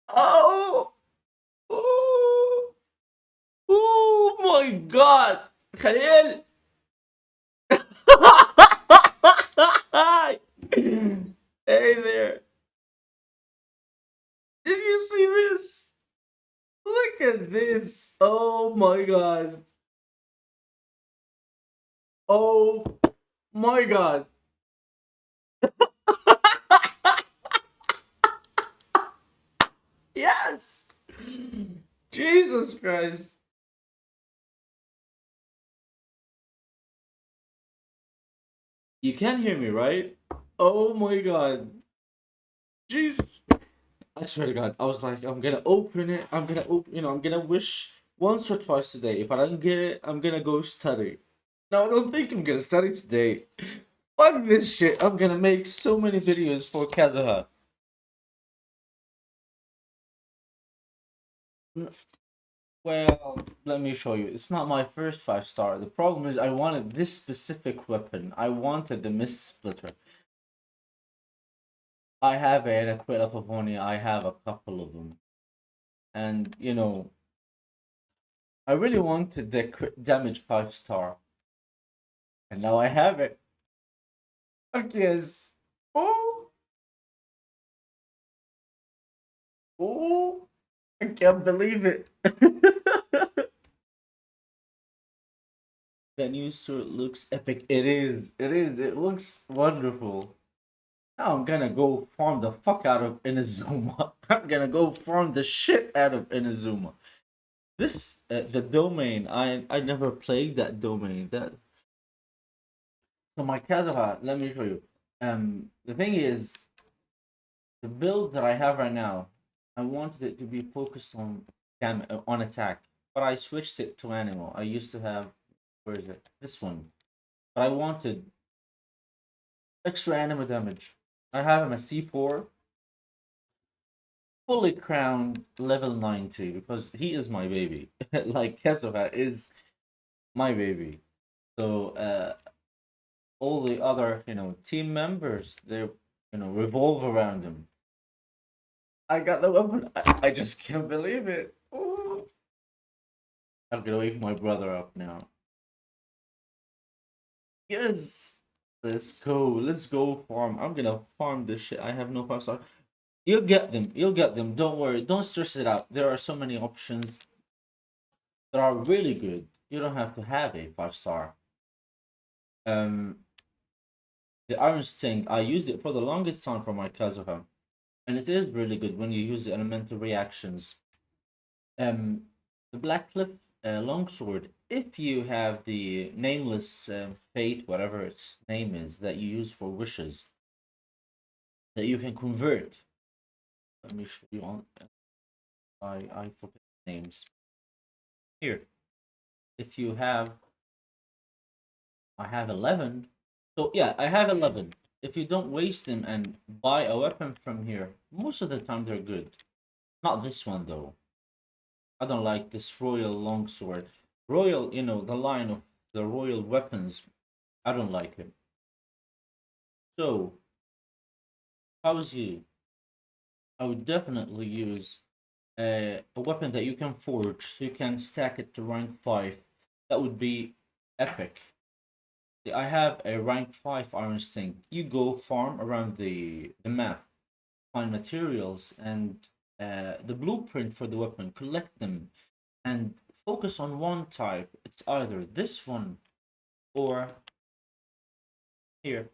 Oh, oh, oh my God, Khalil! Hey there! Did you see this? Look at this! Oh my God! Oh my God! Yes! Jesus Christ! You can hear me, right? Oh my God! Jesus! I swear to God, I was like, I'm gonna open it. I'm gonna open, I'm gonna wish once or twice a day. If I don't get it, I'm gonna go study. No, I don't think I'm gonna study today. Fuck this shit. I'm gonna make so many videos for Kazuha. Well, let me show you. It's not my first 5 star. The problem is I wanted this specific weapon. I wanted the Mistsplitter. I have an Aquila Pavonia. I have a couple of them. And, I really wanted the crit damage 5 star. And now I have it. Okay, yes. Oh, oh, I can't believe it. That new suit looks epic. It is. It is. It looks wonderful. Now I'm gonna go farm the fuck out of Inazuma. I'm gonna go farm the shit out of Inazuma. This the domain. I never played that domain. That so my Kazuha. Let me show you. The thing is, the build that I have right now, I wanted it to be focused on on attack, but I switched it to animal. I used to have where is it? This one, but I wanted extra animal damage. I have him a C4, fully crowned level 90 because he is my baby. Like Kazuha is my baby. So all the other team members they revolve around him. I got the weapon. I just can't believe it. Ooh. I'm gonna wake my brother up now. Yes. Let's go. Let's go farm. I'm gonna farm this shit. I have no 5 star. You'll get them. You'll get them. Don't worry. Don't stress it out. There are so many options that are really good. You don't have to have a 5 star. Um, the Iron Sting, I used it for the longest time for my Kazuha, and it is really good when you use the elemental reactions. Um, the Black Cliff Longsword, if you have the nameless fate, whatever its name is, that you use for wishes, that you can convert. Let me show you on. I forget names. Here, if you have, I have 11. So yeah, I have 11. If you don't waste them and buy a weapon from here, most of the time they're good. Not this one though. I don't like this royal longsword. Royal, the line of the royal weapons. I don't like it. So, if I was you, I would definitely use a weapon that you can forge, so you can stack it to rank 5. That would be epic. See, I have a rank 5 Iron Sting. You go farm around the map, find materials and the blueprint for the weapon, collect them, and focus on one type. It's either this one or here.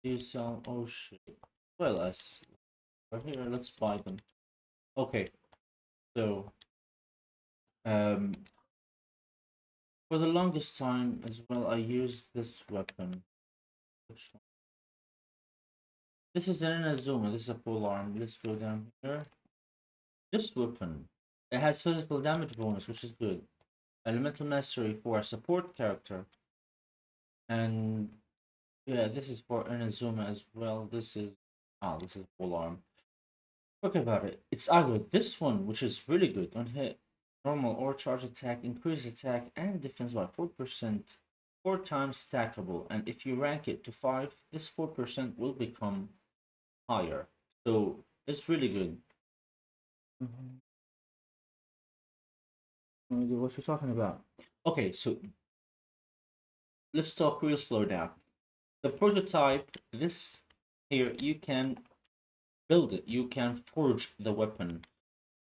You sell. Oh shit. Well, let's right here. Let's buy them. Okay. So um, for the longest time as well, I used this weapon. Which one? This is an Inazuma. This is a pole arm. Let's go down here. This weapon, it has physical damage bonus, which is good. Elemental mastery for a support character, and yeah, this is for Inazuma as well. This is full arm. Talk about it. It's either this one, which is really good on hit, normal or charge attack, increase attack and defense by 4%, 4 times stackable, and if you rank it to 5, this 4% will become higher. So it's really good. Mhm. What you're talking about? Okay, so let's talk real slow now. The prototype, this here, you can build it. You can forge the weapon.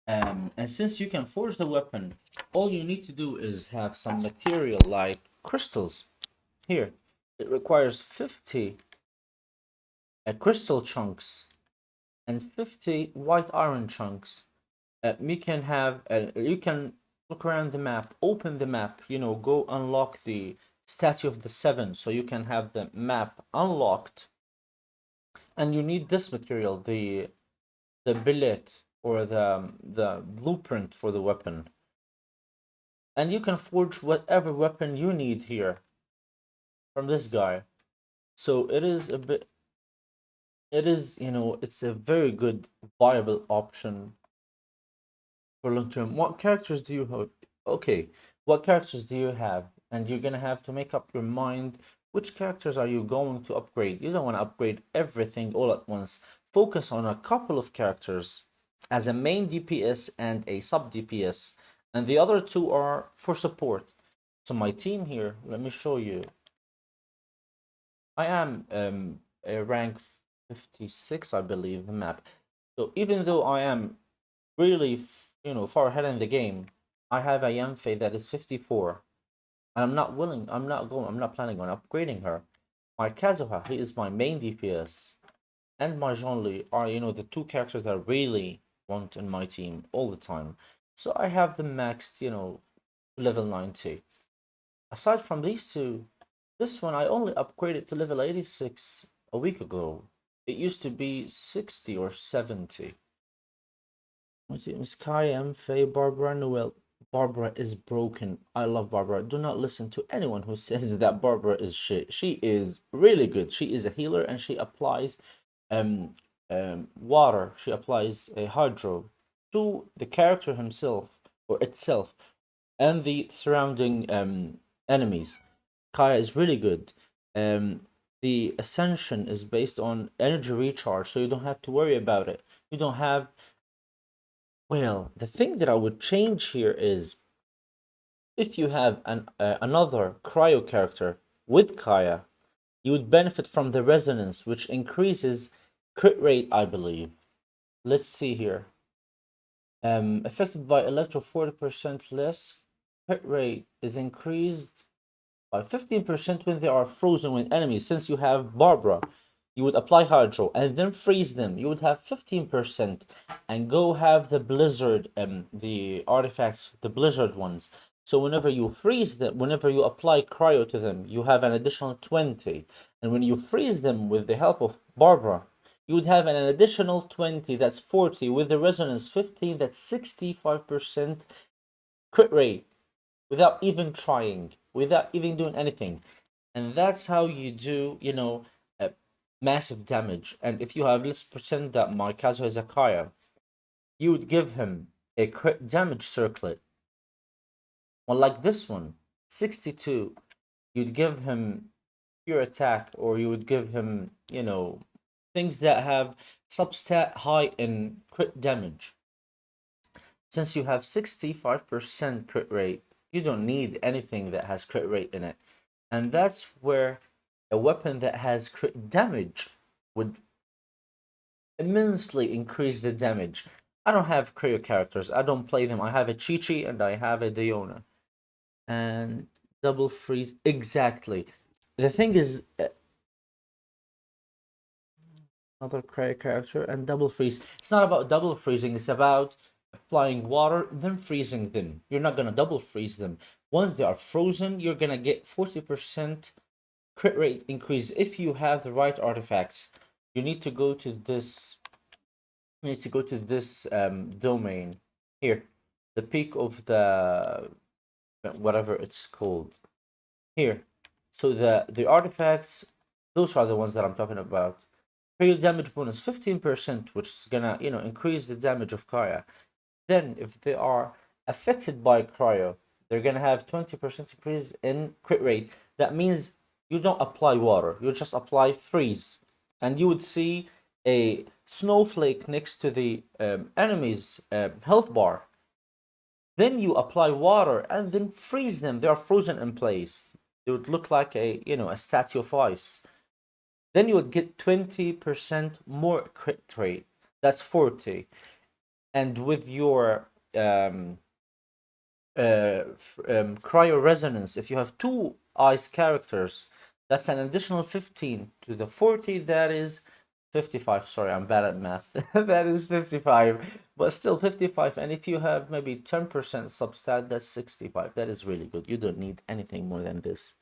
And since you can forge the weapon, all you need to do is have some material like crystals. Here, it requires 50 crystal chunks and 50 white iron chunks. You can look around the map, open the map, go unlock the Statue of the Seven so you can have the map unlocked. And you need this material, the billet or the blueprint for the weapon. And you can forge whatever weapon you need here from this guy. So it is a bit it is, it's a very good viable option for long term. What characters do you have? Okay, what characters do you have? And you're gonna have to make up your mind which characters are you going to upgrade. You don't want to upgrade everything all at once. Focus on a couple of characters as a main DPS and a sub DPS, and the other two are for support. So my team here, let me show you. I am a rank 56, I believe, the map. So even though I am really, far ahead in the game, I have a Yamfe that is 54. And I'm not planning on upgrading her. My Kazuha, he is my main DPS. And my Zhongli are, the two characters that I really want in my team all the time. So I have them maxed, level 90. Aside from these two, this one I only upgraded to level 86 a week ago. It used to be 60 or 70. My team is Kai, M, Faye, Barbara, Noel. Barbara is broken. I love Barbara. Do not listen to anyone who says that Barbara is shit. She is really good. She is a healer and she applies um water. She applies a hydro to the character himself or itself and the surrounding enemies. Kaya is really good. Um, the ascension is based on energy recharge, so you don't have to worry about it. You don't have. Well, the thing that I would change here is if you have another cryo character with Kaya, you would benefit from the resonance, which increases crit rate, I believe. Let's see here. Affected by electro 40% less, crit rate is increased by 15% when they are frozen with enemies. Since you have Barbara, you would apply Hydro and then freeze them. You would have 15% and go have the Blizzard, the artifacts, the Blizzard ones. So whenever you freeze them, whenever you apply Cryo to them, you have an additional 20. And when you freeze them with the help of Barbara, you would have an additional 20, that's 40. With the Resonance 15, that's 65% crit rate without even trying, without even doing anything. And that's how you do, massive damage. And if you have, let's pretend that my Kazuha is a Kaya, you would give him a crit damage circlet. Well, like this one, 62, you'd give him pure attack, or you would give him, things that have substat high in crit damage. Since you have 65% crit rate, you don't need anything that has crit rate in it. And that's where a weapon that has crit damage would immensely increase the damage. I don't have cryo characters. I don't play them. I have a Chi-Chi and I have a Diona. And double freeze. Exactly. The thing is, another cryo character and double freeze. It's not about double freezing. It's about applying water, then freezing them. You're not going to double freeze them. Once they are frozen, you're going to get 40% crit rate increase if you have the right artifacts. You need to go to this. You need to go to this domain here, the peak of the whatever it's called here. So the artifacts, those are the ones that I'm talking about. Period damage bonus 15%, which is gonna increase the damage of Kaya. Then if they are affected by cryo, they're gonna have 20% increase in crit rate. That means you don't apply water, you just apply freeze. And you would see a snowflake next to the enemy's health bar. Then you apply water and then freeze them. They are frozen in place. They would look like a statue of ice. Then you would get 20% more crit rate. That's 40. And with your cryo resonance, if you have two ice characters, that's an additional 15 to the 40. That is 55. Sorry, I'm bad at math. That is 55, but still 55. And if you have maybe 10% substat, that's 65. That is really good. You don't need anything more than this.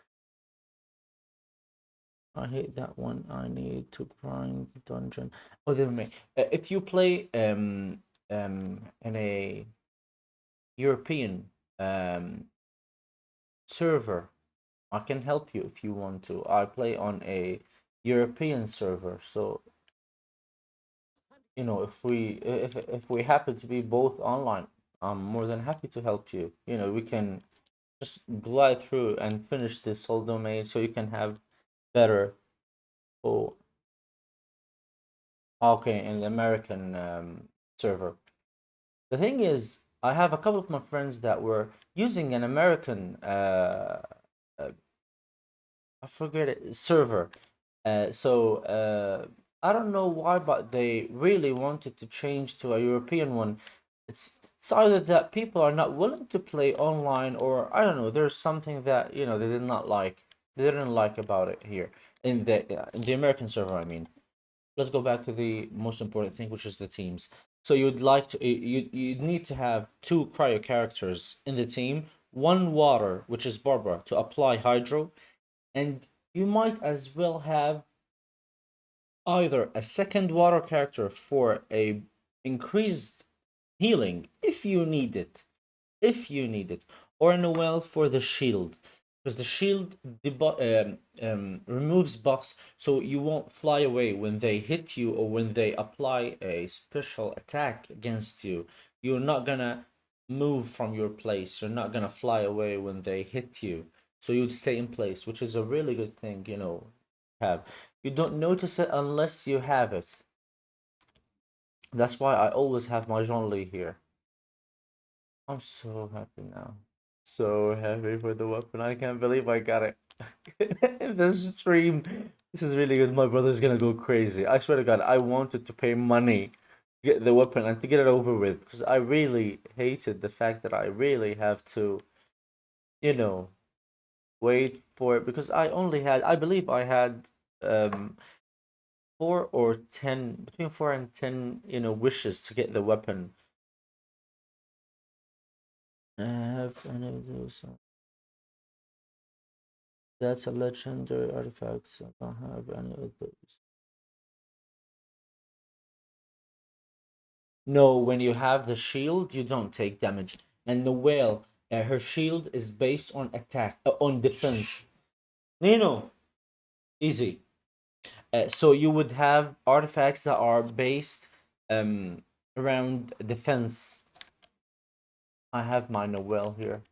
I hate that one. I need to grind dungeon. Oh, there me. If you play in a European server, I can help you if you want to. I play on a European server, so if we happen to be both online, I'm more than happy to help you. We can just glide through and finish this whole domain so you can have better. Oh, okay, in the American server. The thing is, I have a couple of my friends that were using an American uh I forget it, server. So I don't know why, but they really wanted to change to a European one. It's either that people are not willing to play online, or I don't know. There's something that they did not like. They didn't like about it here in the American server. I mean, let's go back to the most important thing, which is the teams. So you'd need to have two cryo characters in the team, one water, which is Barbara, to apply hydro, and you might as well have either a second water character for a increased healing if you need it, or in a well for the shield, because the shield removes buffs, so you won't fly away when they hit you, or when they apply a special attack against you. You're not gonna move from your place. You're not gonna fly away when they hit you. So you'd stay in place, which is a really good thing, have. You don't notice it unless you have it. That's why I always have my Jean Lee here. I'm so happy now. So happy for the weapon. I can't believe I got it. In this stream. This is really good. My brother's gonna go crazy. I swear to God, I wanted to pay money to get the weapon and to get it over with, because I really hated the fact that I really have to, you know, wait for it, because I believe I had um 4 or 10, between 4 and 10, wishes to get the weapon. I have any of those. That's a legendary artifact. So I don't have any of those. No, when you have the shield, you don't take damage. And the whale, her shield is based on attack, on defense. No, easy. So you would have artifacts that are based um around defense. I have my Noel here.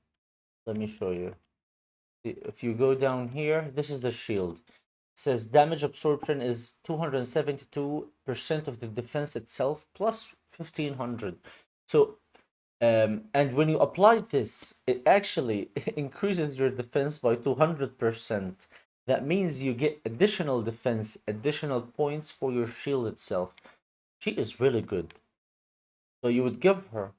Let me show you. If you go down here, this is the shield. It says damage absorption is 272% of the defense itself plus 1500. So, and when you apply this, it actually increases your defense by 200%. That means you get additional defense, additional points for your shield itself. She is really good. So you would give her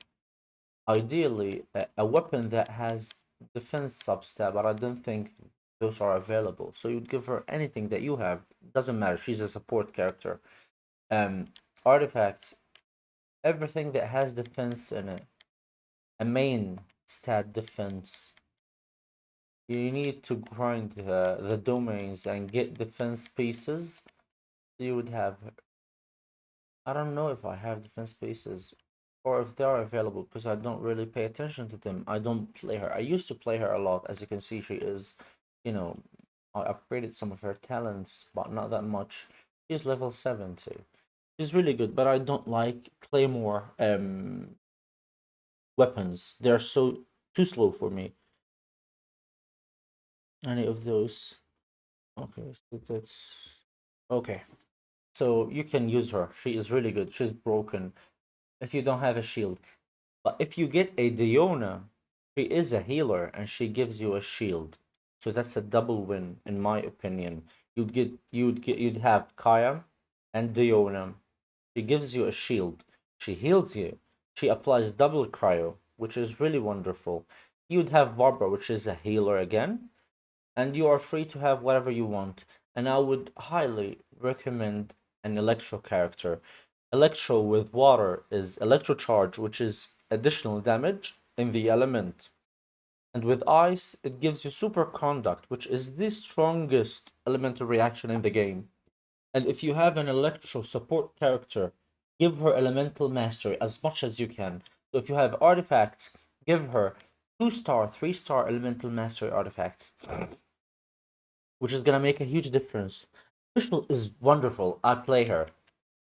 ideally a weapon that has defense substat, but I don't think those are available. So you'd give her anything that you have. Doesn't matter. She's a support character. Um, Artifacts, everything that has defense in it, a main stat defense. You need to grind the domains and get defense pieces. You would have. I don't know if I have defense pieces or if they are available, because I don't really pay attention to them. I don't play her. I used to play her a lot. As you can see, she is, you know, I upgraded some of her talents, but not that much. She's level 70. She's really good, but I don't like Claymore weapons. They're so too slow for me. Any of those. Okay, so that's okay. So you can use her. She is really good. She's broken if you don't have a shield. But if you get a Diona, she is a healer and she gives you a shield. So that's a double win in my opinion. You'd have Kaya and Diona. She gives you a shield. She heals you. She applies double cryo, which is really wonderful. You'd have Barbara, which is a healer again, and you are free to have whatever you want. And I would highly recommend an Electro character. Electro with water is Electro Charge, which is additional damage in the element. And with ice, it gives you Super Conduct, which is the strongest elemental reaction in the game. And if you have an Electro support character, give her Elemental Mastery as much as you can. So if you have artifacts, give her 2-star, 3-star Elemental Mastery artifacts, which is gonna make a huge difference. Fischl is wonderful. I play her.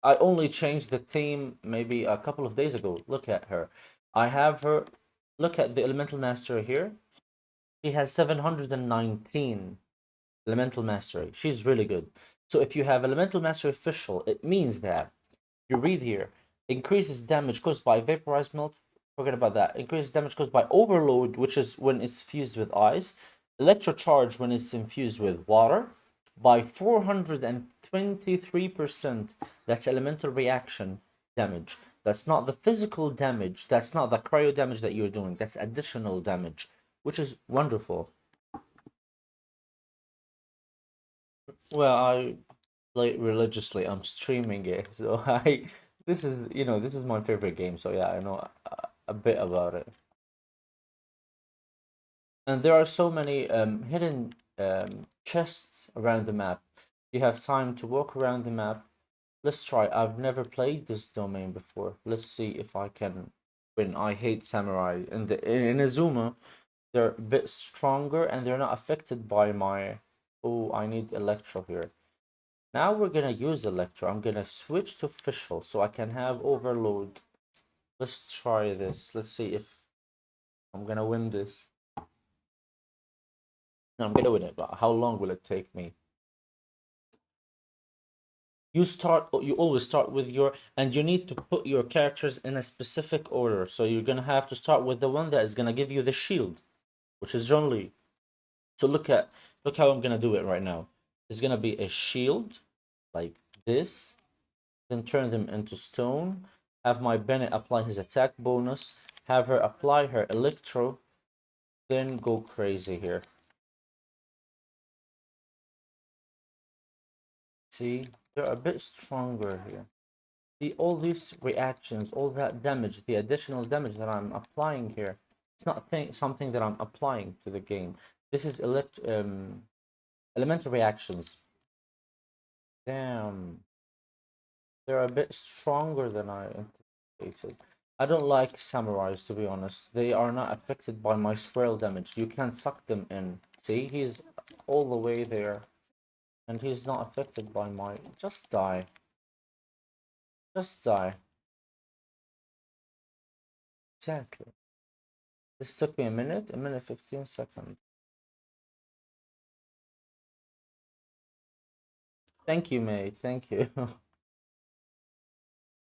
I only changed the theme maybe a couple of days ago. Look at her. I have her. Look at the Elemental Mastery here. She has 719 Elemental Mastery. She's really good. So if you have Elemental Mastery Official, it means that you read here, increases damage caused by Vaporized Melt. Forget about that. Increases damage caused by Overload, which is when it's fused with ice. Electrocharge when it's infused with water. By 423%. That's elemental reaction damage. That's not the physical damage. That's not the cryo damage that you're doing. That's additional damage, which is wonderful. Well, I play religiously. I'm streaming it, so I this is this is my favorite game. So yeah, I know a bit about it. And there are so many hidden chests around the map. You have time to walk around the map. Let's try. I've never played this domain before. Let's see if I can win. I hate samurai. In Azuma, they're a bit stronger and they're not affected by my. Oh, I need Electro here. Now we're gonna use Electro. I'm gonna switch to official so I can have overload. Let's try this. Let's see if I'm gonna win this. No, I'm gonna win it, but how long will it take me? You always start with your, and you need to put your characters in a specific order. So you're gonna have to start with the one that is gonna give you the shield, which is John Lee. So look how I'm gonna do it right now. It's gonna be a shield like this, then turn them into stone, have my Bennett apply his attack bonus, have her apply her electro, then go crazy here. See, they're a bit stronger here. See, all these reactions, all that damage, the additional damage that I'm applying here, it's not something that I'm applying to the game. This is elemental reactions. Damn. They're a bit stronger than I anticipated. I don't like samurais, to be honest. They are not affected by my swirl damage. You can't suck them in. See, he's all the way there. And he's not affected by my... Just die. Just die. Exactly. This took me a minute 15 seconds. Thank you, mate. Thank you.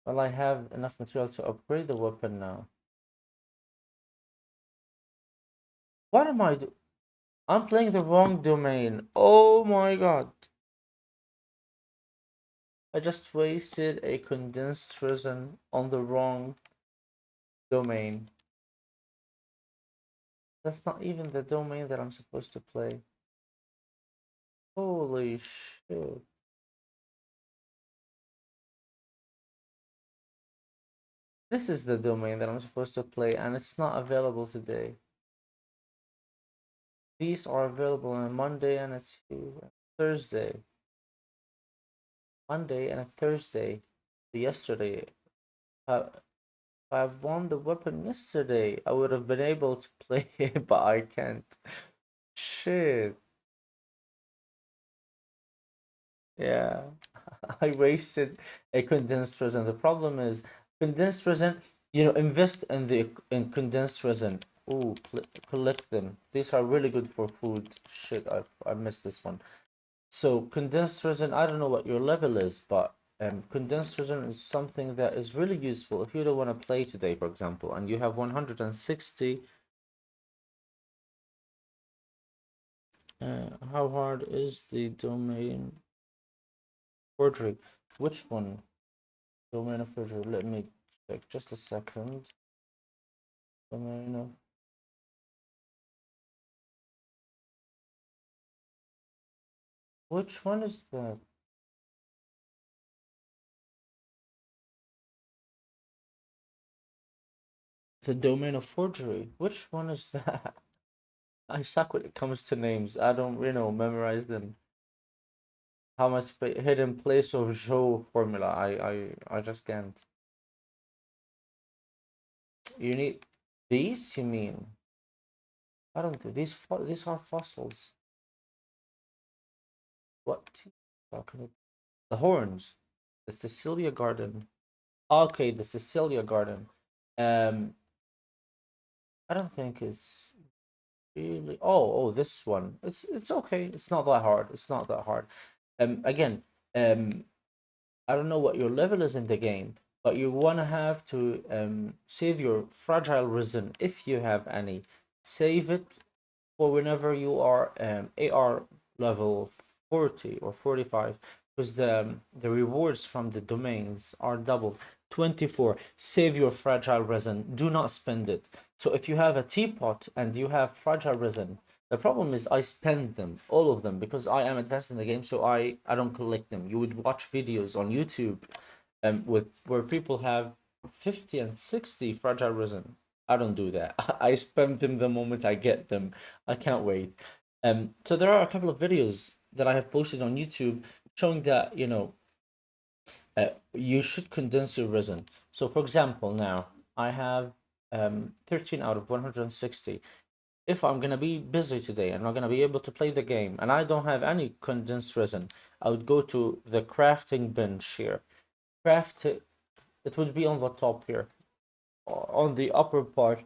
Well, I have enough material to upgrade the weapon now. What am I doing? I'm playing the wrong domain. Oh my god. I just wasted a condensed resin on the wrong domain. That's not even the domain that I'm supposed to play. Holy shit. This is the domain that I'm supposed to play, and it's not available today. These are available on Monday and a Tuesday, Thursday. Monday and a Thursday. Yesterday. If I've won the weapon yesterday, I would have been able to play it, but I can't. Shit. Yeah. I wasted a condensed resin. The problem is condensed resin, invest in condensed resin. Oh, collect them. These are really good for food. Shit, I missed this one. So condensed resin, I don't know what your level is, but condensed resin is something that is really useful if you don't want to play today, for example, and you have 160. How hard is the domain forgery? Which one? Domain of forgery. Let me check just a second. Domain of... Which one is that? The domain of forgery. Which one is that? I suck when it comes to names. I don't, memorize them. How much hidden place of show formula? I just can't. You need these? You mean? I don't think these are fossils. What? Talking about the horns. The Cecilia Garden. Okay, the Cecilia Garden. Um, I don't think it's really. Oh, this one. It's okay. It's not that hard. It's not that hard. Again, um, I don't know what your level is in the game, but you wanna have to save your fragile resin if you have any. Save it for whenever you are AR level 40 or 45, because the rewards from the domains are double. 24, save your fragile resin, do not spend it. So if you have a teapot and you have fragile resin, the problem is I spend them, all of them, because I am advanced in the game, so I don't collect them. You would watch videos on YouTube with where people have 50 and 60 fragile resin. I don't do that. I spend them the moment I get them. I can't wait. So there are a couple of videos that I have posted on YouTube showing that, you should condense your resin. So for example, now I have 13 out of 160. If I'm gonna be busy today and not gonna be able to play the game and I don't have any condensed resin, I would go to the crafting bench here. Craft it, it would be on the top here, on the upper part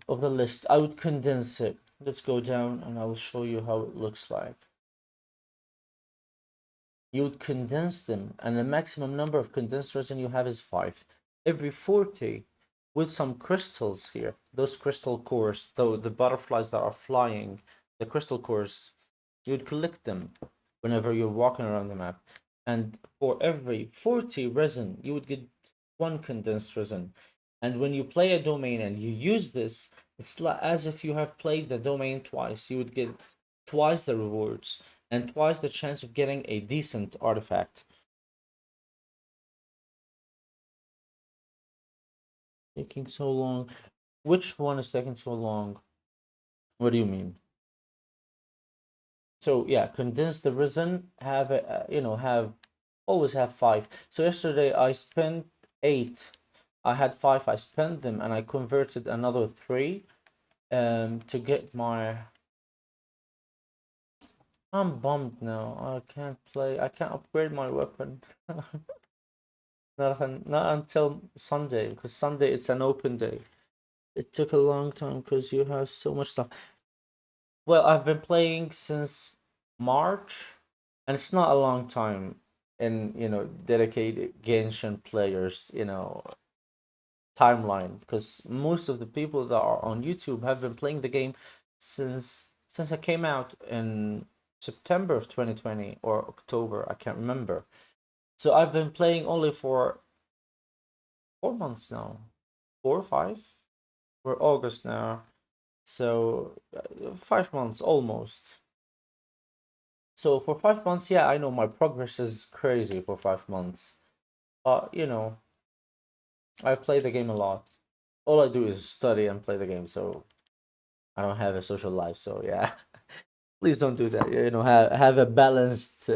of the list. I would condense it. Let's go down and I will show you how it looks like. You would condense them, and the maximum number of condensed resin you have is 5. Every 40, with some crystals here, those crystal cores, though the butterflies that are flying, the crystal cores, you would collect them whenever you're walking around the map. And for every 40 resin, you would get 1 condensed resin. And when you play a domain and you use this, it's like as if you have played the domain twice. You would get twice the rewards and twice the chance of getting a decent artifact. Taking so long. Which one is taking so long? What do you mean? So yeah, condense the resin. Have a, have always have 5. So yesterday I spent 8. I had 5. I spent them and I converted another 3 to get my. I'm bummed now. I can't play. I can't upgrade my weapon. Not until Sunday, because Sunday it's an open day. It took a long time because you have so much stuff. Well, I've been playing since March, and it's not a long time in, dedicated Genshin players, timeline, because most of the people that are on YouTube have been playing the game since it came out in September of 2020 or October, I can't remember. So I've been playing only for 4 months now, 4 or 5. We're August now, so 5 months almost. So for 5 months, yeah, I know my progress is crazy for 5 months, but I play the game a lot. All I do is study and play the game, so I don't have a social life. So yeah, please don't do that. Have a balanced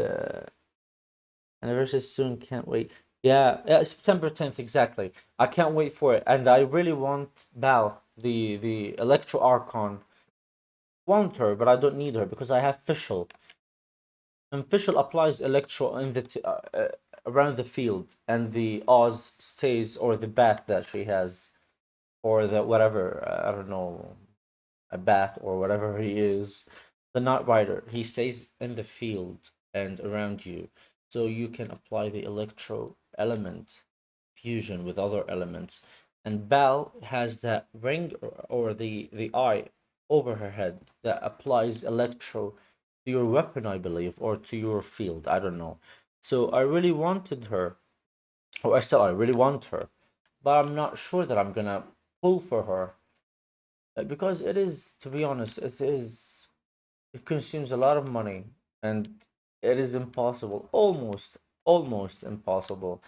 anniversary soon. Can't wait. Yeah, yeah, September 10th exactly. I can't wait for it, and I really want Bal, the Electro Archon. Want her, but I don't need her because I have Fischl. And Fischl applies Electro in around the field, and the Oz stays, or the bat that she has, or the whatever, I don't know, a bat or whatever he is, the Night Rider. He stays in the field and around you, so you can apply the Electro element fusion with other elements. And Bal has that ring, or the eye over her head that applies Electro to your weapon, I believe, or to your field. I don't know. So I really wanted her, or I really want her, but I'm not sure that I'm gonna pull for her, because it is, to be honest, it consumes a lot of money, and it is impossible, almost impossible,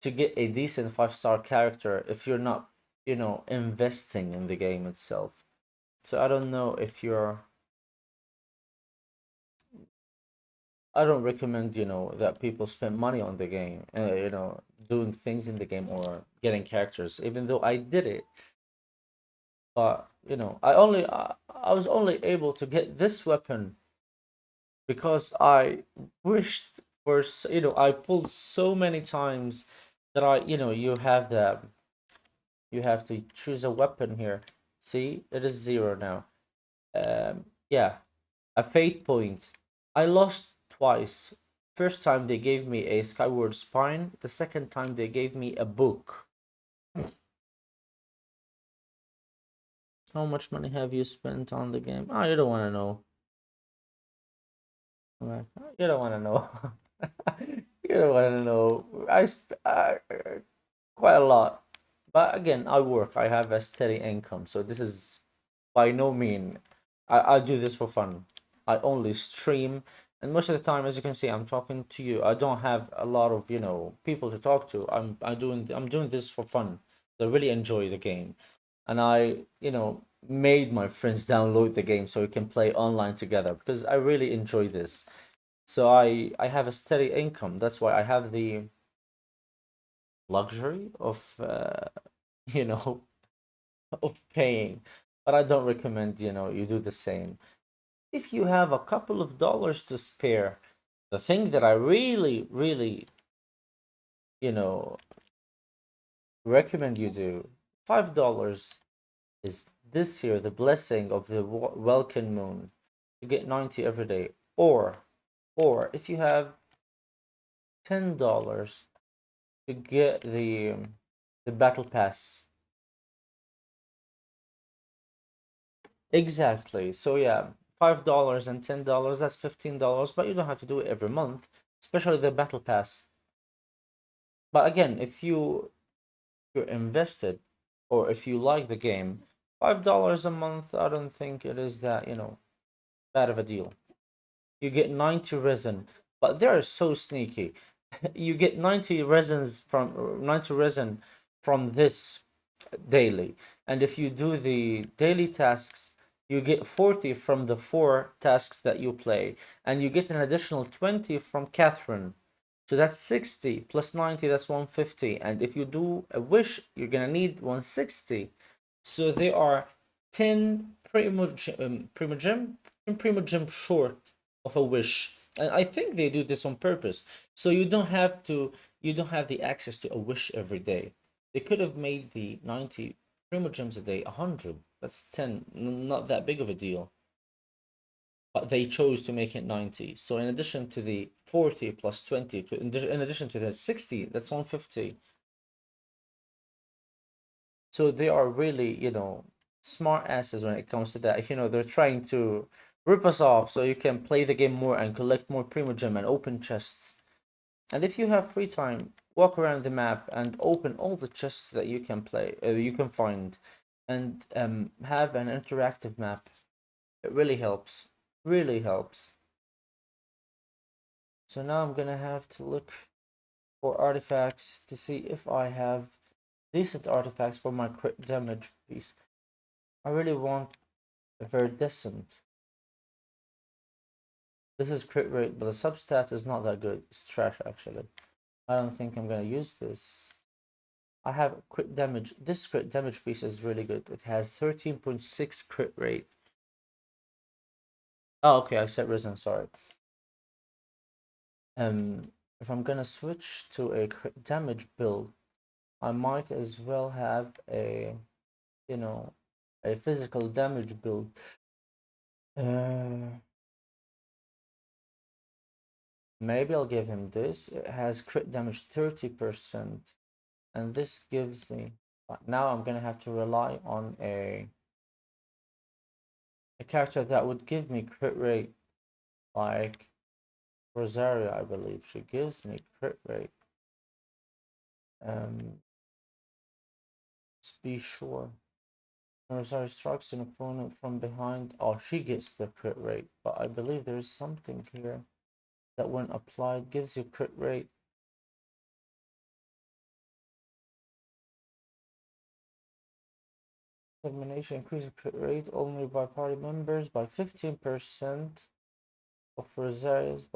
to get a decent 5-star character if you're not, investing in the game itself. So I don't know if you're. I don't recommend, that people spend money on the game, doing things in the game or getting characters, even though I did it. But, I was only able to get this weapon because I wished I pulled so many times that you have to choose a weapon here. See, it is 0 now. Yeah, a fate point. I lost twice. First time they gave me a Skyward Spine. The second time they gave me a book. How much money have you spent on the game? Oh, you don't want to know. Right. You don't want to know. You don't want to know. Quite a lot. But again, I work. I have a steady income. So this is by no mean. I do this for fun. I only stream, and most of the time, as you can see, I'm talking to you. I don't have a lot of people to talk to. I'm doing this for fun. I really enjoy the game, and I made my friends download the game so we can play online together because I really enjoy this. So I have a steady income. That's why I have the luxury of you know of paying, but I don't recommend you do the same. If you have a couple of dollars to spare, the thing that I really, really, you know, recommend you do, $5 is this year the blessing of the Welkin Moon. You get 90 every day. Or if you have $10 to get the battle pass. Exactly. So yeah, $5 and $10, that's $15, but you don't have to do it every month, especially the battle pass. But again, if you're invested or if you like the game, $5 a month, I don't think it is that, bad of a deal. You get 90 resin, but they are so sneaky. You get 90 resin from this daily. And if you do the daily tasks, you get 40 from the 4 tasks that you play, and you get an additional 20 from Catherine. So that's 60 plus 90, that's 150. And if you do a wish, you're gonna need 160. So they are 10 Primo Gem short of a wish. And I think they do this on purpose. So you don't have the access to a wish every day. They could have made the 90 Primo Gems a day 100. That's 10, not that big of a deal. But they chose to make it 90. So in addition to the 40 plus 20, in addition to the 60, that's 150. So they are really, smart asses when it comes to that. They're trying to rip us off so you can play the game more and collect more Primo Gem and open chests. And if you have free time, walk around the map and open all the chests that you can find, and have an interactive map. It really helps. Really helps. So now I'm gonna have to look for artifacts to see if I have decent artifacts for my crit damage piece. I really want a very decent. This is crit rate, but the substat is not that good. It's trash actually. I don't think I'm gonna use this. I have crit damage. This crit damage piece is really good. It has 13.6 crit rate. Oh, okay, I said risen, sorry. If I'm gonna switch to a crit damage build, I might as well have you know, a physical damage build. Maybe I'll give him this. It has crit damage 30%, and this gives me. Now I'm gonna have to rely on a character that would give me crit rate, like Rosaria, I believe. She gives me crit rate. Let's be sure. Rosaria strikes an opponent from behind. Oh, she gets the crit rate, but I believe there is something here that when applied gives you crit rate. Termination increases crit rate only by party members by 15% of Rosaria's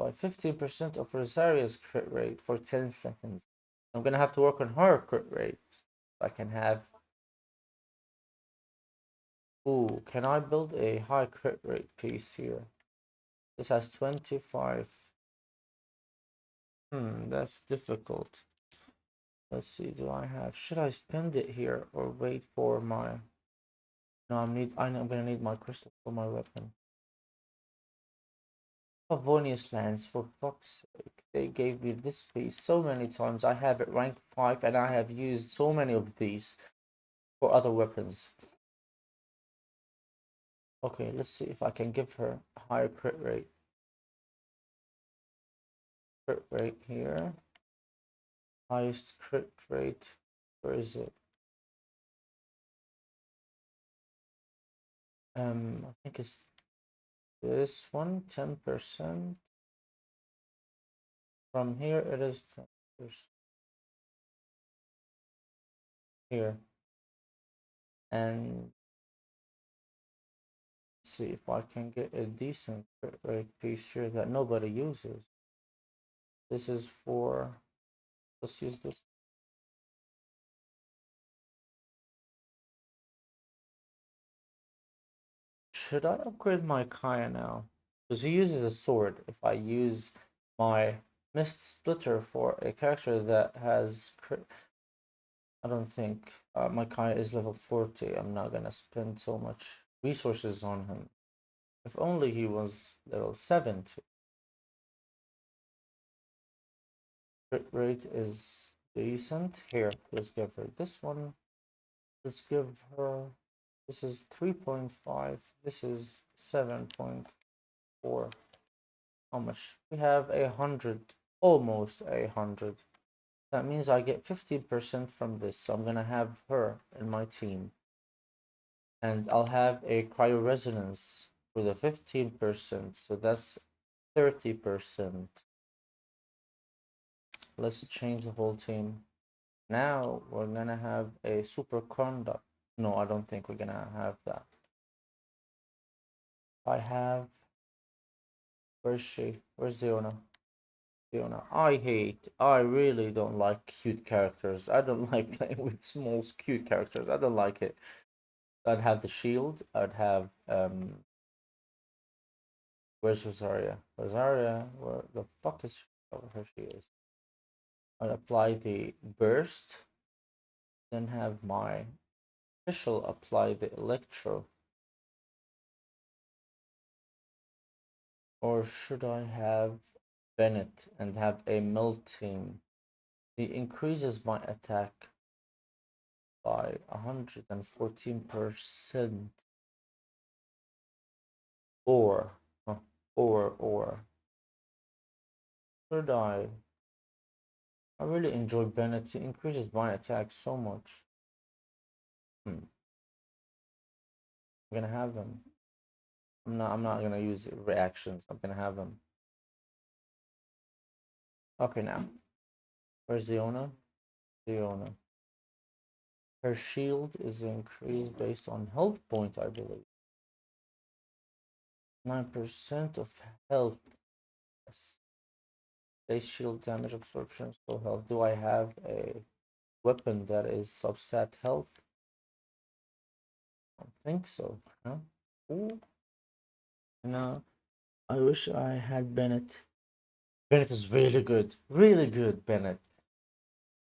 crit rate for 10 seconds. I'm gonna have to work on her crit rate. I can have. Ooh, can I build a high crit rate piece here? This has 25. That's difficult. Let's see, should I spend it here or wait for my, no, I'm gonna need my crystal for my weapon. Favonius lands, for fuck's sake. They gave me this piece so many times. I have it rank 5 and I have used so many of these for other weapons. Okay, let's see if I can give her a higher crit rate. Crit rate here. Highest crit rate. Where is it? I think it's this one, 10%. From here it is 10%. Here. And see if I can get a decent crit rate piece here that nobody uses. This is for, let's use this. Should I upgrade my Kaya now? Because he uses a sword. If I use my Mistsplitter for a character that has crit, I don't think my Kaya is level 40. I'm not gonna spend so much resources on him. If only he was level 70. Crit rate is decent. Here, let's give her this one. Let's give her, this is 3.5. This is 7.4. How much? We have 100, almost 100. That means I get 15% from this. So I'm gonna have her in my team. And I'll have a cryo resonance for the 15%. So that's 30%. Let's change the whole team. Now we're gonna have a super conduct. No, I don't think we're gonna have that. I have, where's she? Where's Ziona? Ziona. I really don't like cute characters. I don't like playing with small cute characters. I don't like it. I'd have the shield. I'd have where's Rosaria? Rosaria, where the fuck is she? Oh, here she is. I'd apply the burst, then have my official apply the electro. Or should I have Bennett and have a melting? He increases my attack by 114%. Or, or, should I? I really enjoy Bennett. He increases my attack so much. I'm gonna have him. I'm not gonna use reactions. I'm gonna have him. Okay, now. Where's the owner? The owner. Her shield is increased based on health point, I believe. 9% of health. Yes. Base shield damage absorption, so health. Do I have a weapon that is substat health? I don't think so. Huh? Ooh. No. I wish I had Bennett. Bennett is really good. Really good, Bennett.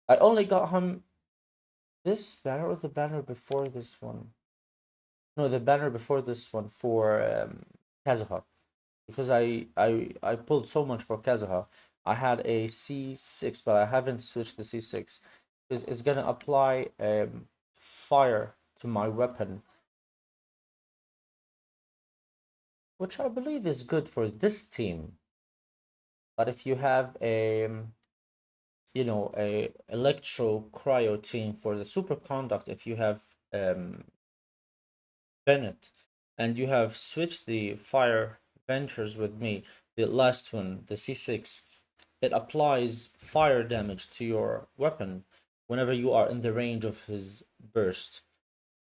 I only got him this banner or the banner before this one. No, the banner before this one for Kazuha. Because I pulled so much for Kazuha. I had a C6, but I haven't switched the C6. Because it's gonna apply fire to my weapon. Which I believe is good for this team. But if you have a a electro cryo team for the superconduct, if you have Bennett and you have switched the fire ventures with me, the last one, the C6, it applies fire damage to your weapon whenever you are in the range of his burst,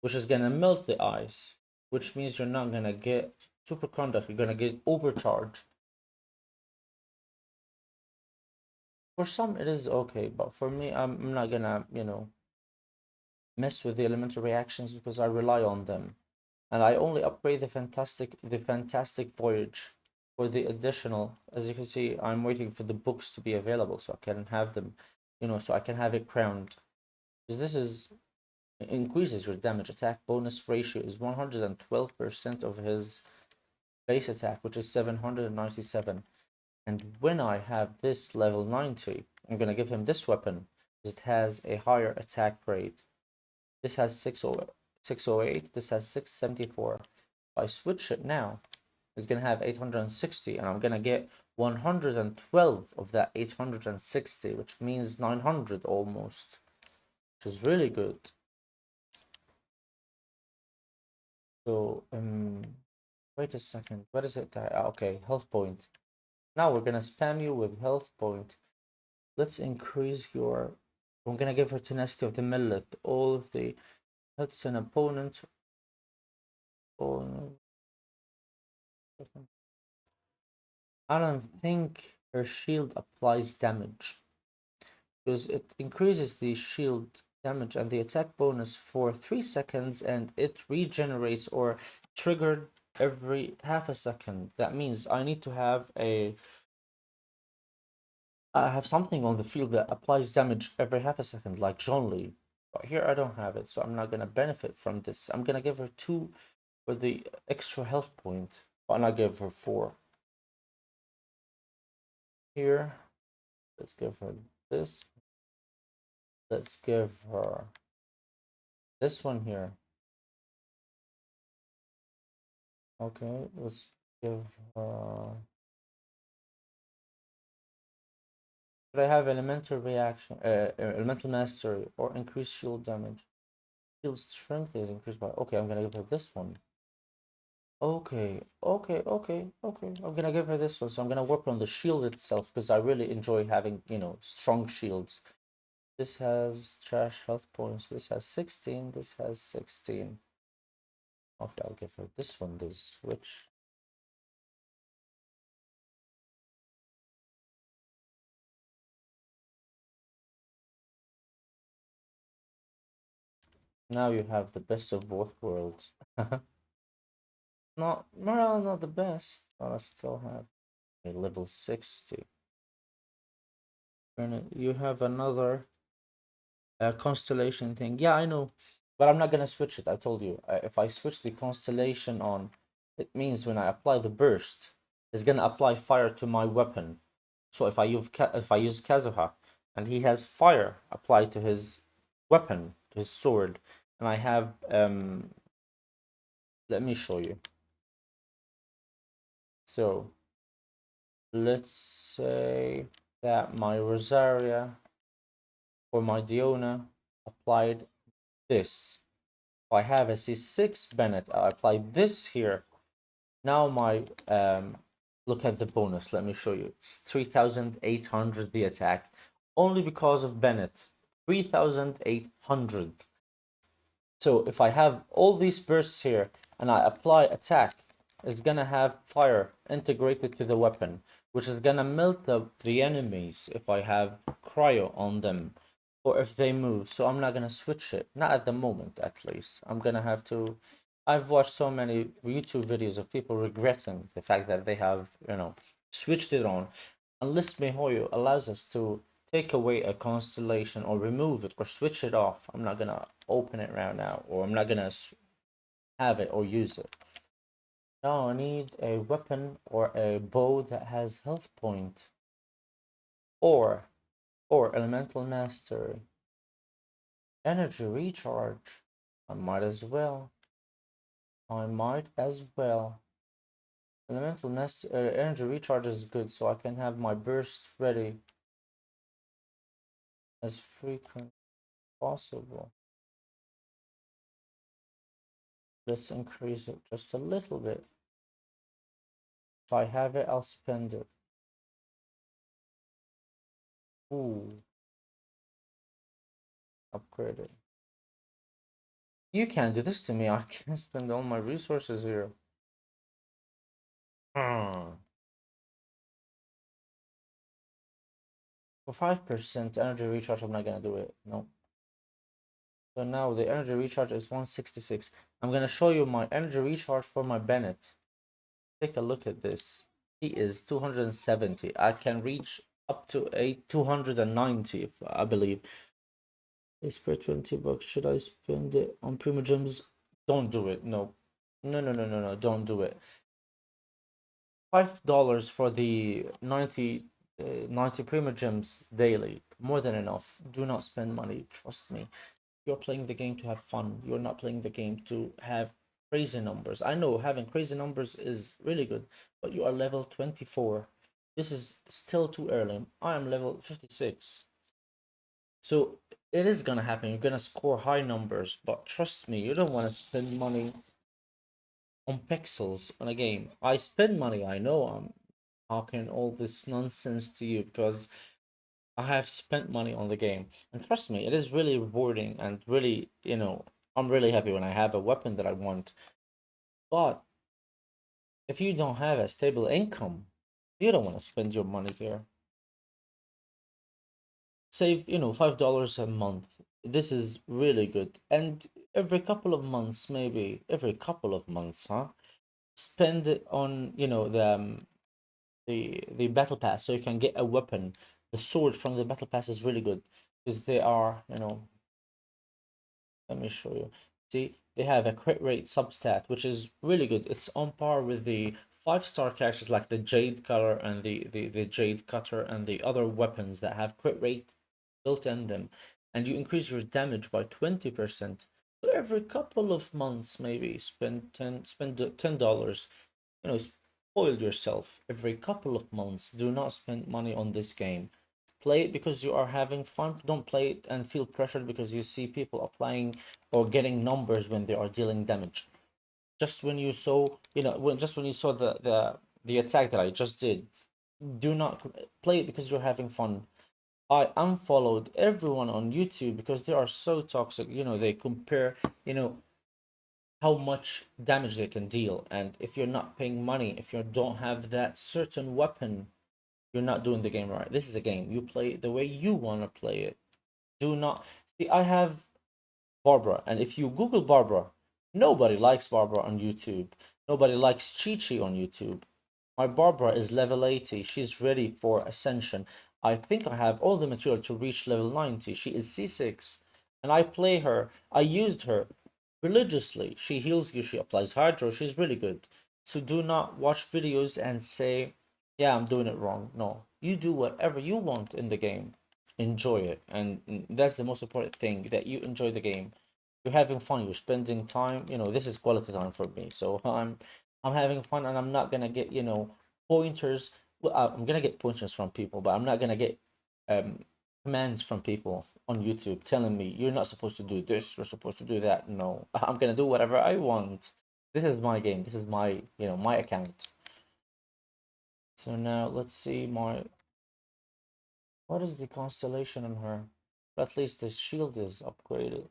which is gonna melt the ice, which means you're not gonna get superconduct, you're gonna get overcharge. For some it is okay, but for me, I'm not gonna, mess with the elemental reactions because I rely on them. And I only upgrade the fantastic voyage. for the additional, as you can see, I'm waiting for the books to be available so I can have them, so I can have it crowned. Because this is increases your damage. Attack bonus ratio is 112% of his base attack, which is 797. And when I have this level 90, I'm gonna give him this weapon because it has a higher attack rate. This has 608, this has 674. If I switch it now, it's gonna have 860, and I'm gonna get 112 of that 860, which means 900 almost, which is really good. So wait a second, what is it that okay, health point. Now we're gonna spam you with health point. Let's increase your, I'm gonna give her tenacity of the millet, all of the hits an opponent. Oh, I don't think her shield applies damage because it increases the shield damage and the attack bonus for 3 seconds, and it regenerates or triggered every half a second. That means I need to have I have something on the field that applies damage every half a second, like Zhongli. But here I don't have it, so I'm not gonna benefit from this. I'm gonna give her 2 for the extra health point, but I'm not give her 4. Here, let's give her this. Let's give her this one here. Okay, let's give her. Should I have elemental reaction, elemental mastery, or increased shield damage? Shield strength is increased by. Okay, I'm gonna give her this one. Okay, okay. I'm gonna give her this one. So I'm gonna work on the shield itself because I really enjoy having, strong shields. This has trash health points. This has 16. This has 16. Okay, I'll give her this one, this switch. Now you have the best of both worlds. Not morale, not the best, but I still have a level 60. You have another constellation thing. Yeah, I know, but I'm not gonna switch it. I told you. If I switch the constellation on, it means when I apply the burst, it's gonna apply fire to my weapon. So if I use Kazuha, and he has fire applied to his weapon, to his sword, and I have let me show you. So let's say that my Rosaria or my Diona applied this. If I have a C6 Bennett, I apply this here. Now my look at the bonus. Let me show you. It's 3,800 the attack, only because of Bennett. 3,800. So if I have all these bursts here and I apply attack, it's gonna have fire integrated to the weapon, which is gonna melt the enemies if I have cryo on them or if they move. So I'm not gonna switch it. Not at the moment, at least. I'm gonna have to. I've watched so many YouTube videos of people regretting the fact that they have, switched it on. Unless MiHoYo allows us to take away a constellation or remove it or switch it off, I'm not gonna open it right now, or I'm not gonna have it or use it. Now I need a weapon or a bow that has health point, or elemental mastery, energy recharge. I might as well. Elemental master energy recharge is good, so I can have my burst ready as frequent as possible. Let's increase it just a little bit. If I have it, I'll spend it. Ooh. Upgrade it. You can't do this to me. I can't spend all my resources here. For 5% energy recharge, I'm not gonna do it. No. So now the energy recharge is 166. I'm gonna show you my energy recharge for my Bennett. Take a look at this. is 270. I can reach up to a 290 if I believe. I spent $20. Should I spend it on Prima Gems? Don't do it. No. No, no, no, no, no. Don't do it. $5 for the 90 Prima Gems daily. More than enough. Do not spend money. Trust me. You're playing the game to have fun. You're not playing the game to have crazy numbers. I know having crazy numbers is really good, but you are level 24. This is still too early. I am level 56. So it is gonna happen. You're gonna score high numbers, but trust me, you don't want to spend money on pixels on a game. I spend money. I know I'm talking all this nonsense to you because I have spent money on the game, and trust me, it is really rewarding and really, I'm really happy when I have a weapon that I want. But if you don't have a stable income, you don't want to spend your money here. Save, $5 a month. This is really good. And every couple of months, maybe every couple of months, huh? Spend it on, the battle pass so you can get a weapon. The sword from the battle pass is really good because they are, let me show you. See, they have a crit rate substat, which is really good. It's on par with the 5-star characters like the Jade Cutter and the Jade Cutter and the other weapons that have crit rate built in them. And you increase your damage by 20%. So every couple of months, maybe spend $10. Spoil yourself every couple of months. Do not spend money on this game. Play it because you are having fun. Don't play it and feel pressured because you see people applying or getting numbers when they are dealing damage. Just when you saw, when you saw the attack that I just did, do not play it because you're having fun. I unfollowed everyone on YouTube because they are so toxic. They compare, how much damage they can deal, and if you're not paying money, if you don't have that certain weapon, you're not doing the game right. This is a game. You play it the way you want to play it. Do not see. I have Barbara, and if you Google Barbara, nobody likes Barbara on YouTube. Nobody likes Chi Chi on YouTube. My Barbara is level 80. She's ready for Ascension. I think I have all the material to reach level 90. She is C6. And I play her. I used her religiously. She heals you. She applies Hydro. She's really good. So do not watch videos and say, yeah, I'm doing it wrong. No. You do whatever you want in the game. Enjoy it. And that's the most important thing, that you enjoy the game. You're having fun. You're spending time. This is quality time for me. So I'm having fun, and I'm not gonna get pointers. Well, I'm gonna get pointers from people, but I'm not gonna get um commands from people on YouTube telling me you're not supposed to do this, you're supposed to do that. No, I'm gonna do whatever I want. This is my game. This is my my account. So now let's see my what is the constellation on her. At least the shield is upgraded.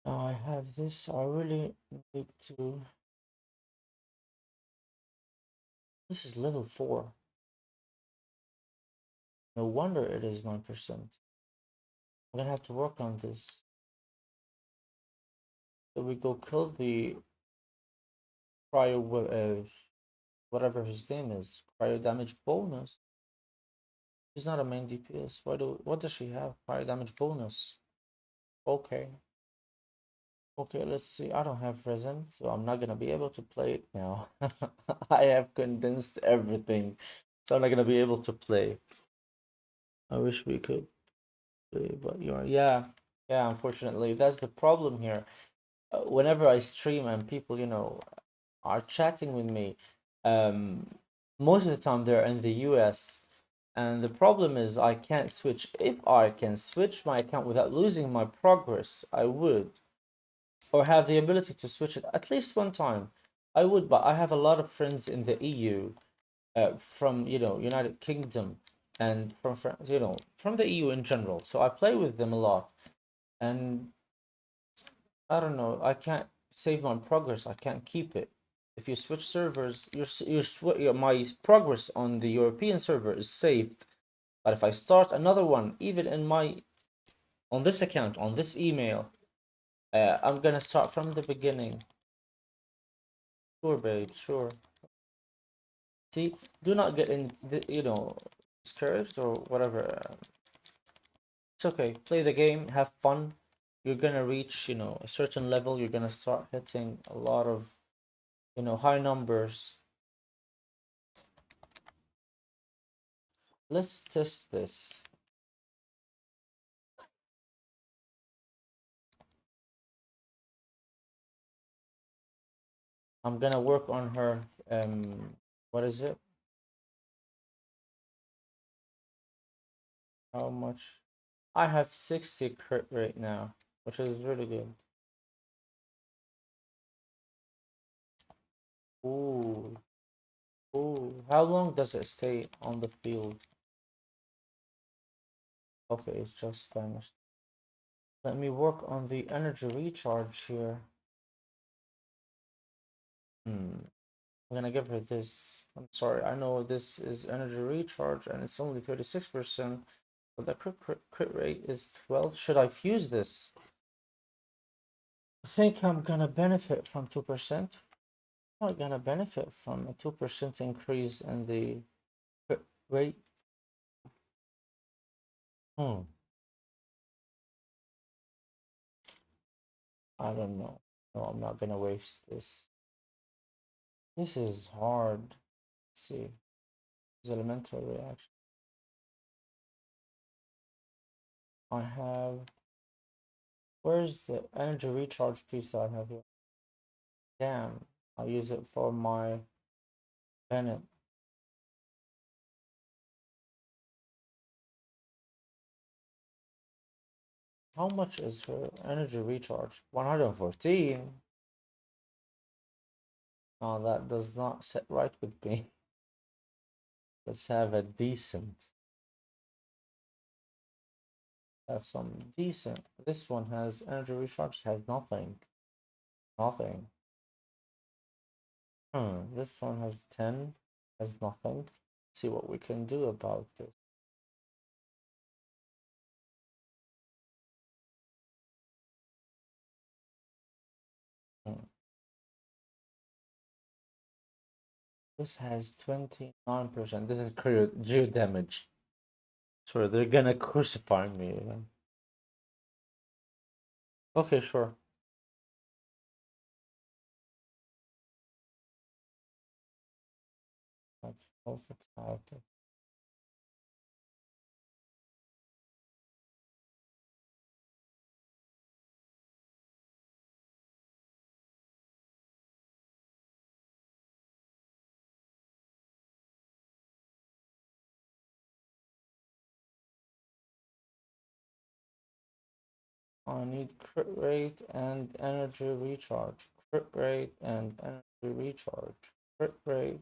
Now I have this. I really need to. This is level 4. No wonder it is 9%. I'm gonna have to work on this. So we go kill the cryo, whatever his name is, cryo damage bonus. He's not a main DPS. What does she have? Cryo damage bonus. Okay. Okay, let's see. I don't have resin, so I'm not gonna be able to play it now. I have condensed everything, so I'm not gonna be able to play. I wish we could play, but yeah. Unfortunately, that's the problem here. Whenever I stream and people, are chatting with me, um, most of the time they're in the US, and the problem is I can't switch. If I can switch my account without losing my progress, I would, or have the ability to switch it at least one time, I would. But I have a lot of friends in the EU, from United Kingdom, and from the EU in general. So I play with them a lot, and I don't know. I can't save my progress. I can't keep it. If you switch servers, my progress on the European server is saved. But if I start another one, even on this account, on this email, I'm gonna start from the beginning. Sure, babe. Sure. See, do not get in, discouraged or whatever. It's okay. Play the game, have fun. You're gonna reach, a certain level. You're gonna start hitting a lot of, high numbers. Let's test this. I'm gonna work on her. What is it? How much? I have 60 crit rate now, which is really good. Ooh, ooh. How long does it stay on the field? Okay, it's just vanished. Let me work on the energy recharge here. I'm gonna give her this. I'm sorry, I know this is energy recharge and it's only 36%, but the crit rate is 12. Should I fuse this? I think I'm gonna benefit from 2%. I'm not gonna benefit from a 2% increase in the crit rate. Hmm. I don't know. No, I'm not gonna waste this. This is hard. Let's see. This elemental reaction. I have. Where's the energy recharge piece that I have here? Damn. I'll use it for my Bennett. How much is her energy recharge? 114. Oh, that does not sit right with me. Let's have a decent. Have some decent. This one has energy recharge, has nothing. Nothing. This one has 10, has nothing. Let's see what we can do about this. Hmm. This has 29%. This is geo damage. So they're gonna crucify me. Okay, sure. Okay, health attack. I need crit rate and energy recharge. Crit rate and energy recharge. Crit rate.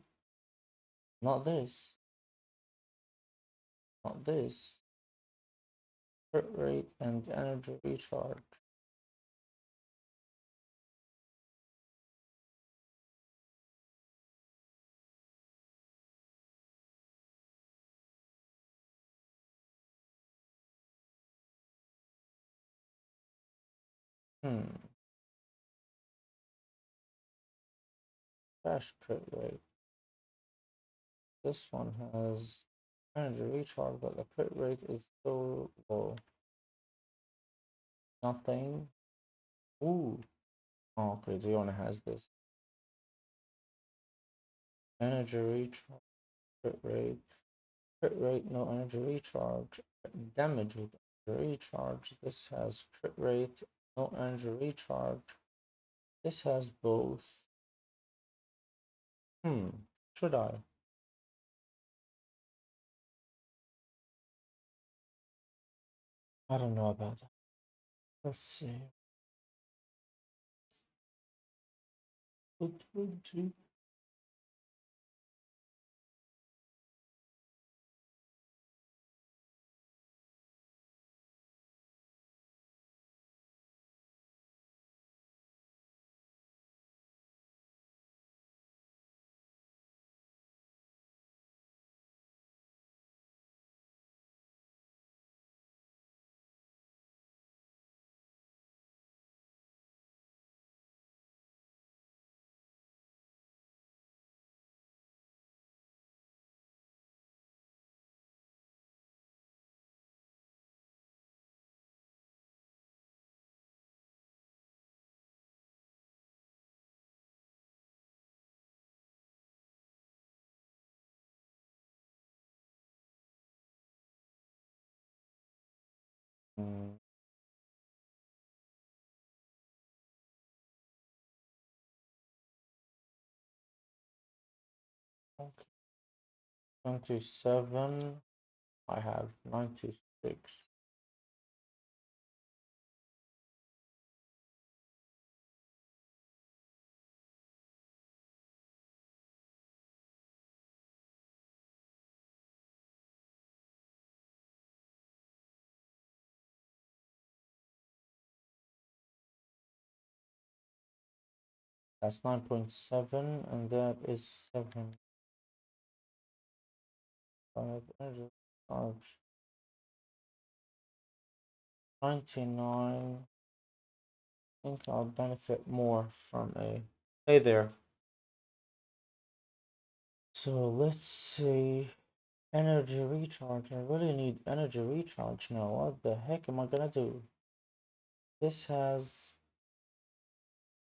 Not this. Not this. Crit rate and energy recharge. Crash crit rate. This one has energy recharge, but the crit rate is so low. Nothing. Ooh. Oh, okay, Diona has this. Energy recharge, crit rate. Crit rate, no energy recharge. Damage with energy recharge. This has crit rate, no energy recharge. This has both. Should I? I don't know about that. Let's see. What would do? Mm, okay. 27. I have 96. That's 9.7, and that is 7. 5 energy charge. 99. I think I'll benefit more from a. Hey there. So let's see. Energy recharge. I really need energy recharge now. What the heck am I gonna do? This has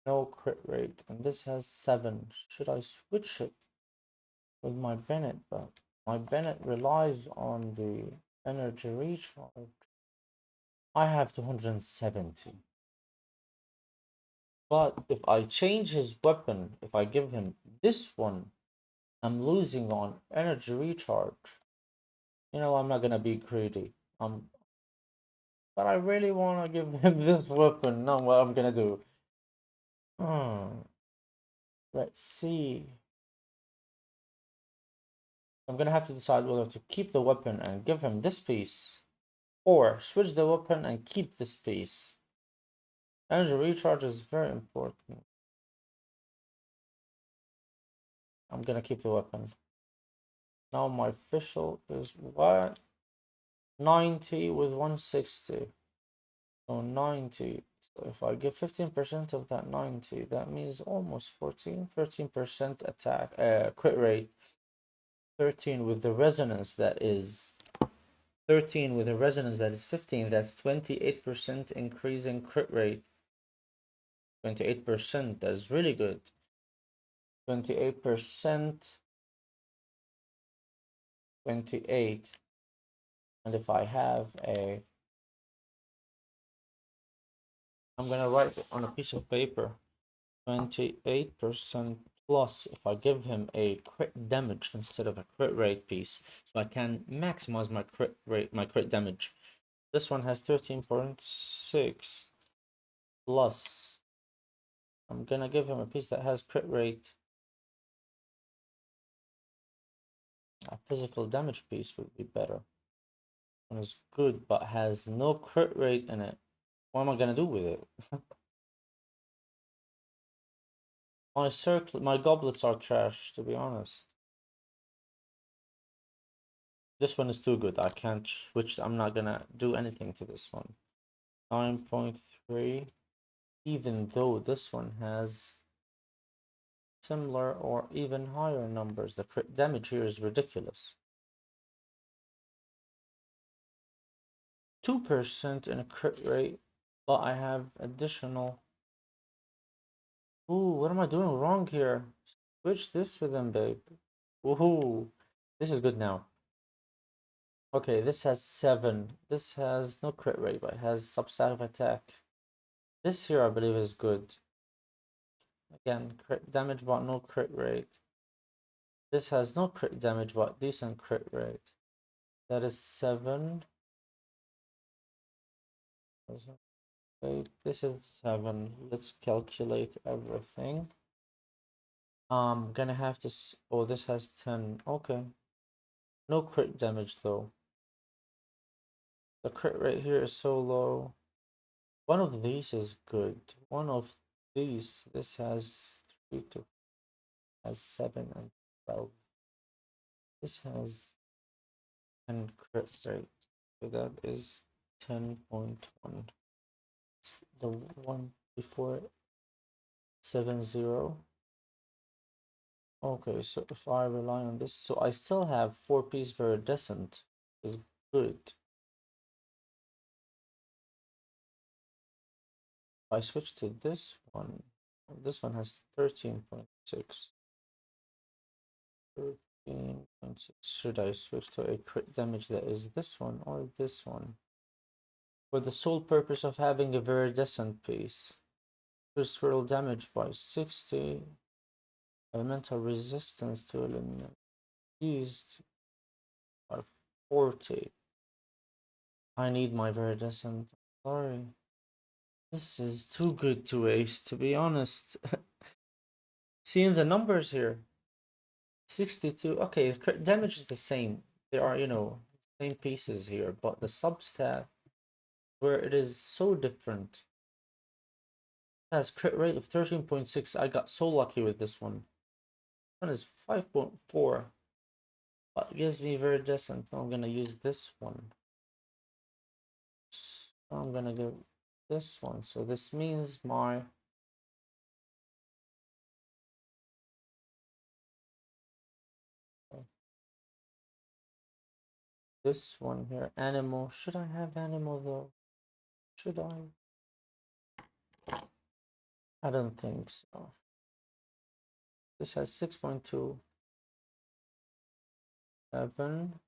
no crit rate, and this has 7. Should I switch it with my Bennett? But my Bennett relies on the energy recharge. I have 270. But if I change his weapon, if I give him this one, I'm losing on energy recharge. I'm not gonna be greedy. But I really wanna give him this weapon. Now what I'm gonna do? Hmm. Let's see. I'm gonna have to decide whether to keep the weapon and give him this piece, or switch the weapon and keep this piece. Energy recharge is very important. I'm gonna keep the weapon. Now my official is what? 90 with 160. So 90. So if I give 15% of that 90, that means almost 14, 13% attack, crit rate. 13 with the resonance that is 13 with a resonance that is 15. That's 28% increase in crit rate. 28%, that's really good. 28%, 28. And if I have a, I'm gonna write it on a piece of paper. 28% plus if I give him a crit damage instead of a crit rate piece, so I can maximize my crit rate, my crit damage. This one has 13.6 plus. I'm gonna give him a piece that has crit rate. A physical damage piece would be better. One is good but has no crit rate in it. What am I gonna do with it? My goblets are trash, to be honest. This one is too good. I can't switch. I'm not gonna do anything to this one. 9.3. Even though this one has similar or even higher numbers, the crit damage here is ridiculous. 2% in a crit rate, but I have additional. Ooh, what am I doing wrong here? Switch this with them, babe. Woohoo! This is good now. Okay, this has 7. This has no crit rate, but it has substatic attack. This here, I believe, is good. Again, crit damage, but no crit rate. This has no crit damage, but decent crit rate. That is 7. Okay, this is 7. Let's calculate everything. I'm gonna have to. Oh, this has 10. Okay. No crit damage though. The crit rate here is so low. One of these is good. One of these, this has 3 to has 7 and 12. This has 10 crit rate. So that is 10.1. The one before it, 7.0. Okay, so if I rely on this, so I still have 4 piece viridescent. Is good. If I switch to this one has 13.6. 13.6. Should I switch to a crit damage that is this one or this one? for the sole purpose of having a viridescent piece. Increase swirl damage by 60. Elemental resistance to element used by 40. I need my viridescent. Sorry. This is too good to waste, to be honest. Seeing the numbers here. 62. Okay, damage is the same. There are, same pieces here, but the substat where it is so different. It has crit rate of 13.6. I got so lucky with this one. One is 5.4. But gives me viridescent. I'm gonna use this one. So I'm gonna go this one. So this means my this one here, animal. Should I have animal though? Should I? I don't think so. This has 6.2. 7.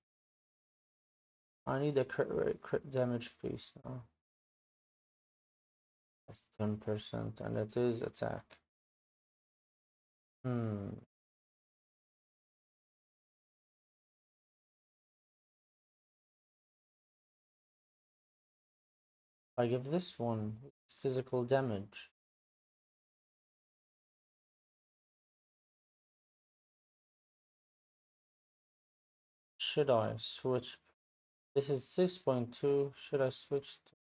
I need a crit rate, crit damage piece now. That's 10%, and it is attack. I give this one physical damage. Should I switch? This is 6.2. Should I switch to...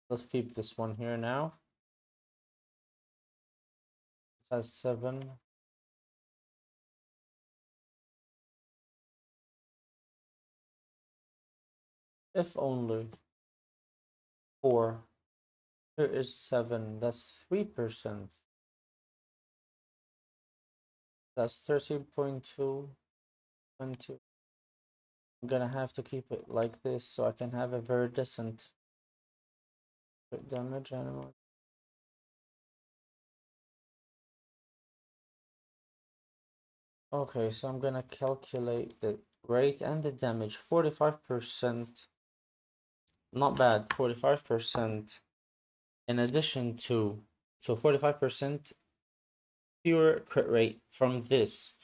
Let's keep this one here now. It has 7. If only. 4. Here is 7. That's 3%. That's 13.2. 20. I'm gonna have to keep it like this so I can have a viridescent damage animal. Okay, so I'm gonna calculate the rate and the damage. 45%. Not bad. 45%. In addition to, so 45% pure crit rate from this.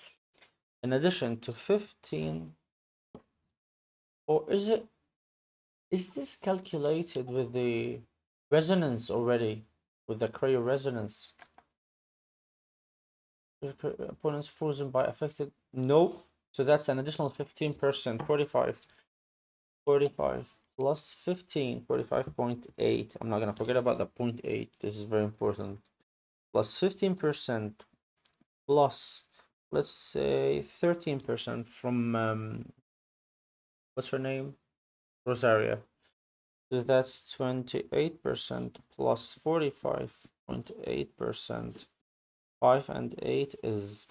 In addition to 15, or is this calculated with the resonance already? With the cryo resonance? Opponents frozen by affected. Nope. So that's an additional 15%. 45 plus 15. 45.8. I'm not gonna forget about the 0.8. This is very important. Plus 15% plus, let's say, 13% from what's her name? Rosaria. So that's 28% plus 45.8%. 5 and 8 is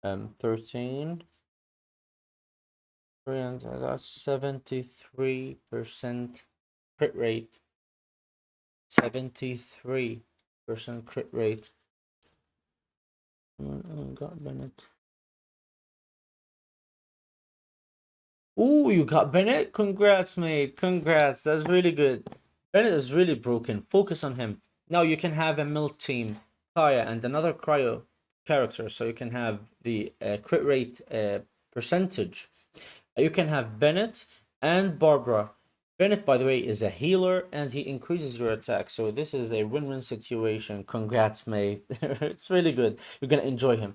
13. And that's 73% crit rate. 73% crit rate. Oh, got Bennett. Ooh, you got Bennett? Congrats, mate. Congrats. That's really good. Bennett is really broken. Focus on him. Now you can have a milk team, Kaya, and another cryo character. So you can have the crit rate percentage. You can have Bennett and Barbara. Bennett, by the way, is a healer and he increases your attack. So this is a win-win situation. Congrats, mate. It's really good. You're gonna enjoy him.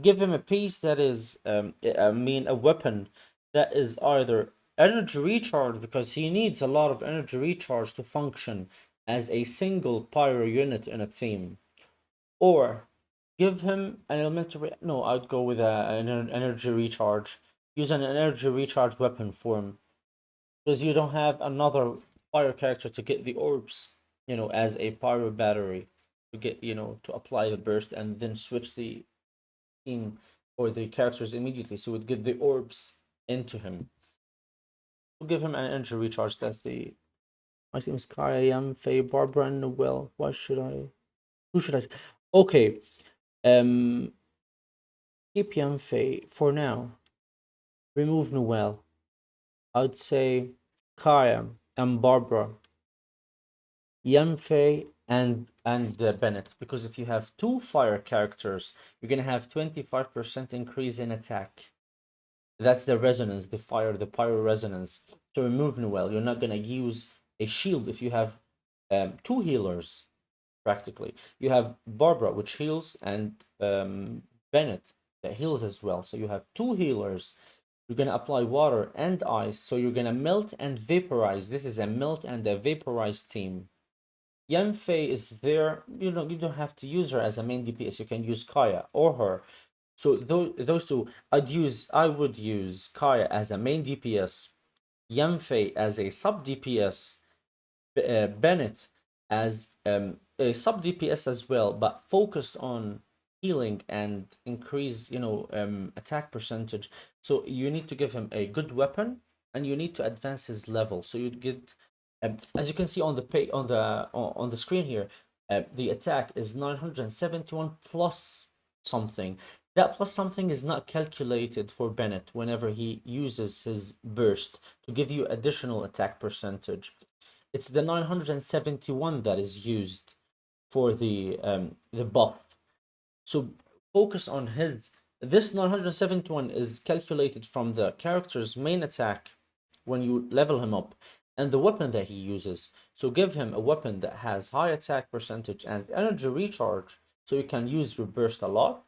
Give him a piece that is, a weapon that is either energy recharge, because he needs a lot of energy recharge to function as a single pyro unit in a team, or give him an elementary. No, I'd go with an energy recharge. Use an energy recharge weapon for him, because you don't have another fire character to get the orbs, as a pyro battery to get, to apply the burst and then switch the team or the characters immediately. So it would get the orbs into him. We'll give him an energy recharge. That's the. My team is Kai, Faye, Barbara, and Noel. Why should I? Who should I? Okay. Keep Faye for now. Remove Noel. I would say Kaya and Barbara, Yanfei and Bennett, because if you have two fire characters, you're gonna have 25% increase in attack. That's the resonance, the fire, the pyro resonance. To remove Noel, you're not gonna use a shield if you have two healers practically. You have Barbara, which heals, and Bennett that heals as well. So you have two healers. You're gonna apply water and ice, so you're gonna melt and vaporize. This is a melt and a vaporize team. Yanfei is there. You don't have to use her as a main DPS. You can use Kaya or her. So those two, I would use Kaya as a main DPS, Yanfei as a sub DPS, Bennett as a sub DPS as well, but focused on healing and increase, attack percentage. So you need to give him a good weapon, and you need to advance his level. So you get, as you can see on the on the screen here, the attack is 971 plus something. That plus something is not calculated for Bennett whenever he uses his burst to give you additional attack percentage. It's the 971 that is used for the buff. So focus on his. This 971 is calculated from the character's main attack when you level him up and the weapon that he uses. So give him a weapon that has high attack percentage and energy recharge so you can use your burst a lot.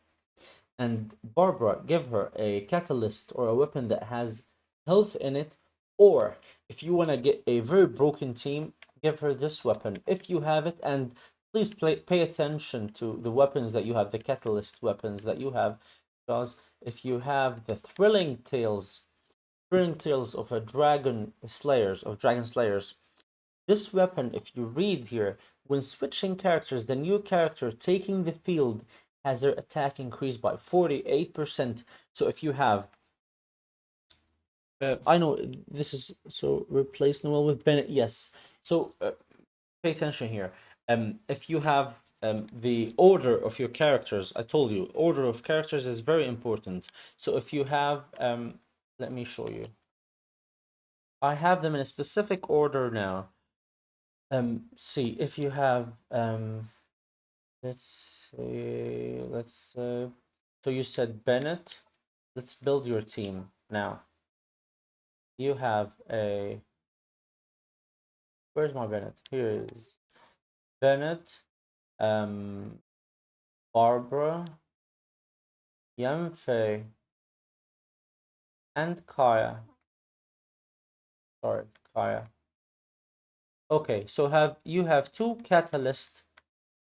And Barbara, give her a catalyst or a weapon that has health in it. Or if you want to get a very broken team, give her this weapon if you have it. And please pay attention to the weapons that you have, the catalyst weapons that you have, because if you have the thrilling tales of dragon slayers, this weapon, if you read here, when switching characters, the new character taking the field has their attack increased by 48%. So if you have, I know this is, so replace Noel with Bennett, yes. So pay attention here. If you have the order of your characters, I told you, order of characters is very important. So if you have, let me show you. I have them in a specific order now. See, if you have, let's say, so you said Bennett. Let's build your team now. You have a, where's my Bennett? Here is Bennett, um, Barbara, Yanfei, and Kaya. Sorry, Kaya. Okay, so you have two catalyst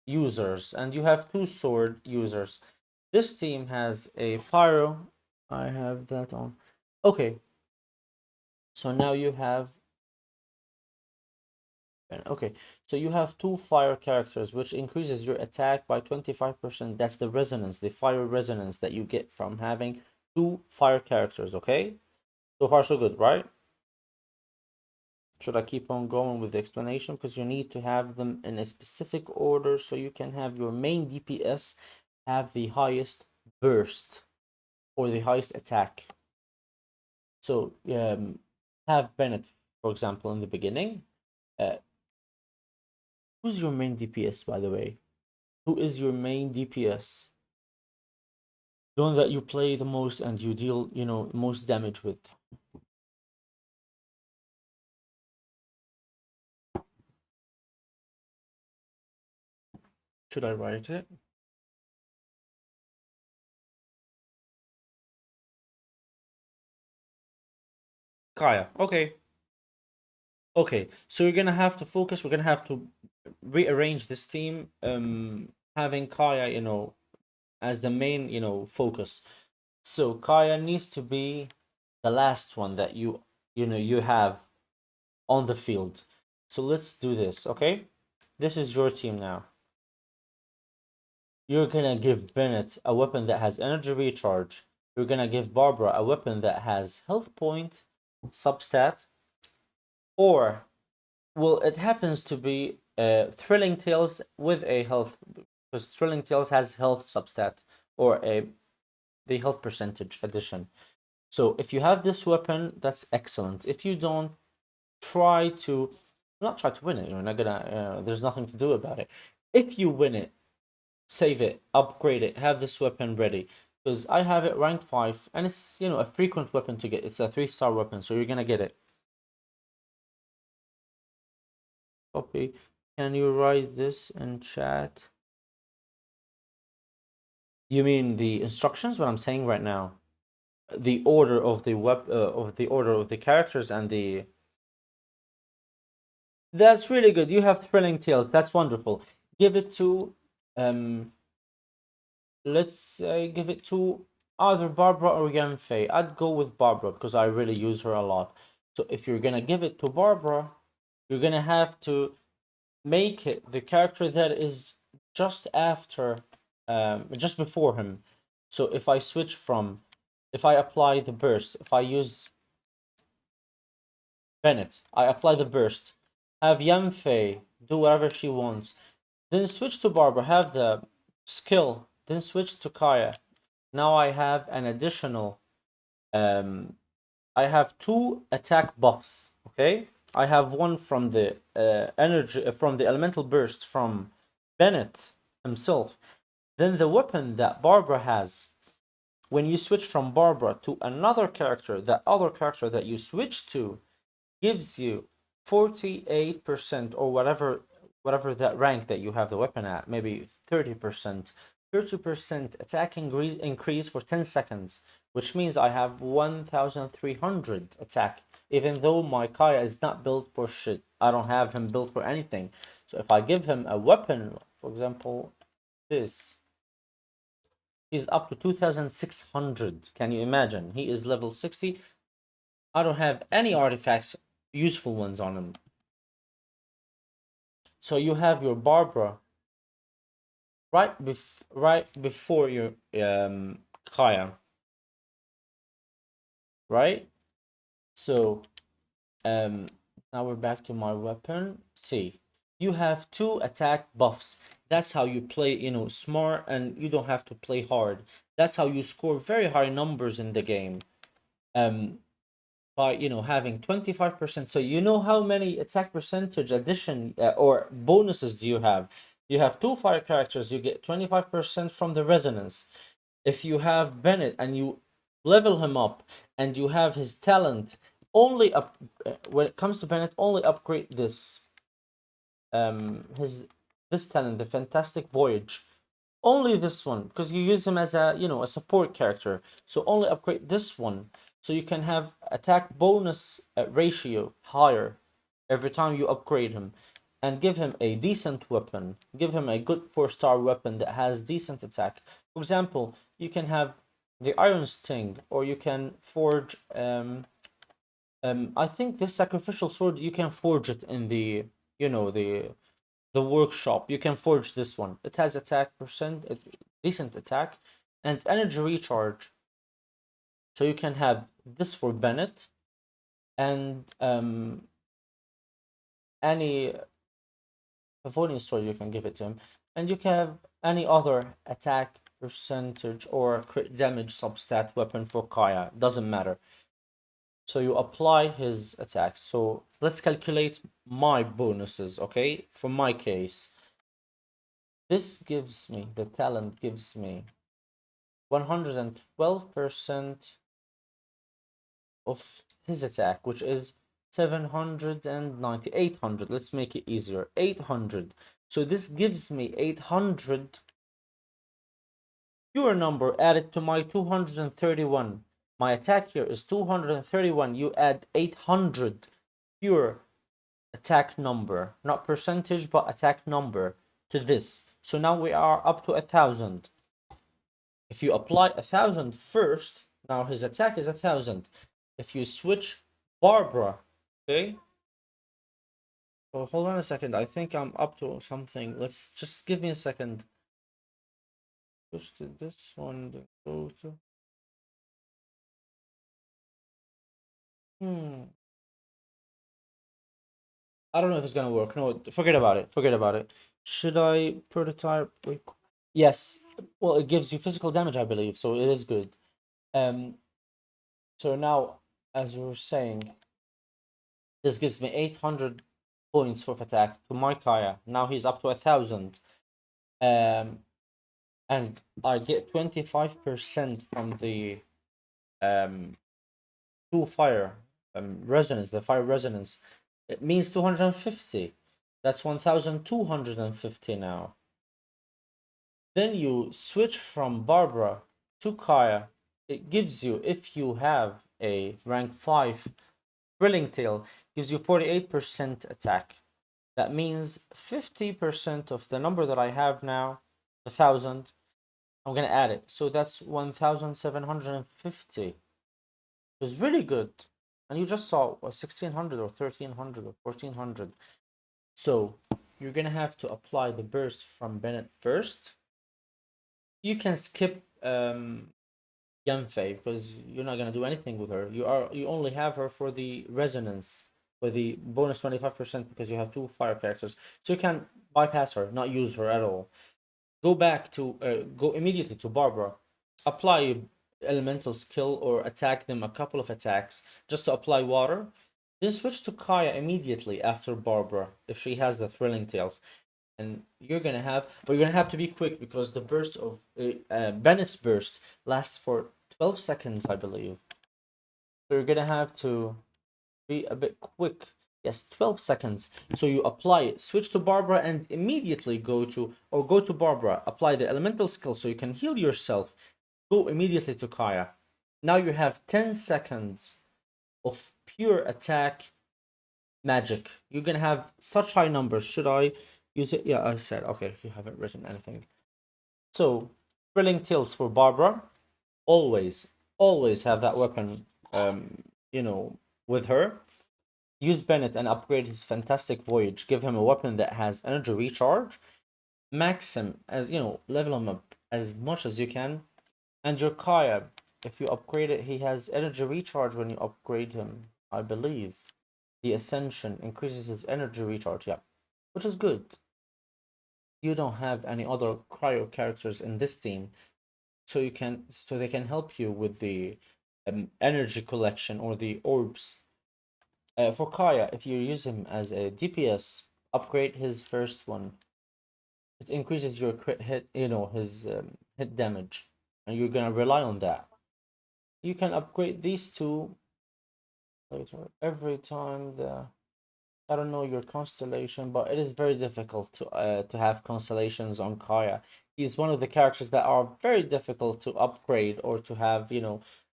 users and you have two sword users. This team has a pyro. I have that on. Okay, so now you have, okay, so you have two fire characters, which increases your attack by 25%. That's the resonance, the fire resonance that you get from having two fire characters, okay? So far, so good, right? Should I keep on going with the explanation? Because you need to have them in a specific order so you can have your main DPS have the highest burst or the highest attack. So have Bennett, for example, in the beginning. Who's your main DPS, by the way? Who is your main DPS? The one that you play the most and you deal, most damage with. Should I write it? Kaya. Okay. Okay. So you're gonna have to focus. We're gonna have to rearrange this team. Having Kaya, as the main, focus. So Kaya needs to be the last one that you have on the field. So let's do this, okay? This is your team now. You're gonna give Bennett a weapon that has energy recharge. You're gonna give Barbara a weapon that has health point, substat, or, well, it happens to be Thrilling Tales with a health, because Thrilling Tales has health substat or the health percentage addition. So if you have this weapon, that's excellent. If you don't, try to not try to win it. You're not gonna. There's nothing to do about it. If you win it, save it, upgrade it, have this weapon ready. Because I have it rank 5, and it's a frequent weapon to get. It's a 3-star weapon, so you're gonna get it. Copy. Can you write this in chat? You mean the instructions? What I'm saying right now, the order of the order of the characters and the. That's really good. You have thrilling tales. That's wonderful. Give it to let's say give it to either Barbara or Yanfei. I'd go with Barbara because I really use her a lot. So if you're gonna give it to Barbara, you're gonna have to make it the character that is just after, just before him. So if I apply the burst, if I use Bennett, I apply the burst, have Yanfei do whatever she wants, then switch to Barbara, have the skill, then switch to Kaya. Now I have an additional, I have 2 attack buffs, okay? I have one from the energy, from the elemental burst from Bennett himself. Then the weapon that Barbara has, when you switch from Barbara to another character, that other character that you switch to gives you 48% or whatever that rank that you have the weapon at, maybe 30%. 30% attack increase for 10 seconds, which means I have 1300 attack, even though my Kaya is not built for shit. I don't have him built for anything. So if I give him a weapon, for example, this, he's up to 2600. Can you imagine? He is level 60. I don't have any artifacts, useful ones on him. So you have your Barbara right before your Kaya, right? So now we're back to my weapon. See, you have 2 attack buffs. That's how you play, smart, and you don't have to play hard. That's how you score very high numbers in the game. By having 25%. So you know how many attack percentage addition or bonuses do you have? You have 2 fire characters, you get 25% from the resonance. If you have Bennett and you level him up and you have his talent, only up when it comes to Bennett, only upgrade his this talent, the Fantastic Voyage. Only this one, because you use him as a support character. So only upgrade this one, so you can have attack bonus ratio higher every time you upgrade him, and give him a decent weapon. Give him a good 4-star weapon that has decent attack. For example, you can have the Iron Sting, or you can forge. I think this sacrificial sword, you can forge it in the workshop. You can forge this one. It has attack percent, decent attack, and energy recharge. So you can have this for Bennett, and any Favonian sword you can give it to him, and you can have any other attack percentage or crit damage substat weapon for Kaya. Doesn't matter. So you apply his attacks. So let's calculate my bonuses, okay? For my case, this gives me, the talent gives me 112% of his attack, which is 790, 800. Let's make it easier. 800. So this gives me 800 pure number added to my 231. My attack here is 231. You add 800 pure attack number, not percentage, but attack number to this. So now we are up to 1000. If you apply 1000 first, now his attack is 1000. If you switch Barbara, okay. Oh, hold on a second. I think I'm up to something. Let's just give me a second. Push to this one. Then go to. I don't know if it's gonna work. No, forget about it. Forget about it. Should I prototype? Yes. Well, it gives you physical damage, I believe, so it is good. Um, So now, as we were saying, this gives me 800 points for attack to my Kaya. Now he's up to 1,000. Um, and I get 25% from the um two fire resonance, the fire resonance. It means 250. That's 1,250 now. Then you switch from Barbara to Kaya. It gives you, if you have a rank 5 Thrilling Tail, gives you 48% attack. That means 50% of the number that I have now, 1,000, I'm gonna add it. So that's 1,750. It was really good. And you just saw 1,600 or 1,300 or 1,400. So you're gonna have to apply the burst from Bennett first. You can skip Yanfei because you're not gonna do anything with her. You only have her for the resonance, for the bonus 25% because you have two fire characters. So you can bypass her, not use her at all. Go immediately to Barbara, apply elemental skill or attack them a couple of attacks just to apply water. Then switch to Kaya immediately after Barbara if she has the thrilling tails. And but you're gonna have to be quick because the burst of Bennett's burst lasts for 12 seconds, I believe. So you're gonna have to be a bit quick. Yes, 12 seconds. So you apply it, switch to Barbara, and immediately go to Barbara, apply the elemental skill so you can heal yourself. Go immediately to Kaya. Now you have 10 seconds of pure attack magic. You're gonna have such high numbers. Should I use it? Yeah, I said, okay, you haven't written anything. So, Thrilling Tales for Barbara. Always, always have that weapon, you know, with her. Use Bennett and upgrade his fantastic voyage. Give him a weapon that has energy recharge. Max him as level him up as much as you can. And your Kaya, if you upgrade it, he has energy recharge when you upgrade him. I believe the Ascension increases his energy recharge. Yeah, which is good. You don't have any other cryo characters in this team, so they can help you with the energy collection or the orbs. For Kaya, if you use him as a DPS, upgrade his first one. It increases your crit hit, his hit damage, and you're gonna rely on that. You can upgrade these two later every time the I don't know your constellation, but it is very difficult to have constellations on Kaya. He's one of the characters that are very difficult to upgrade or to have,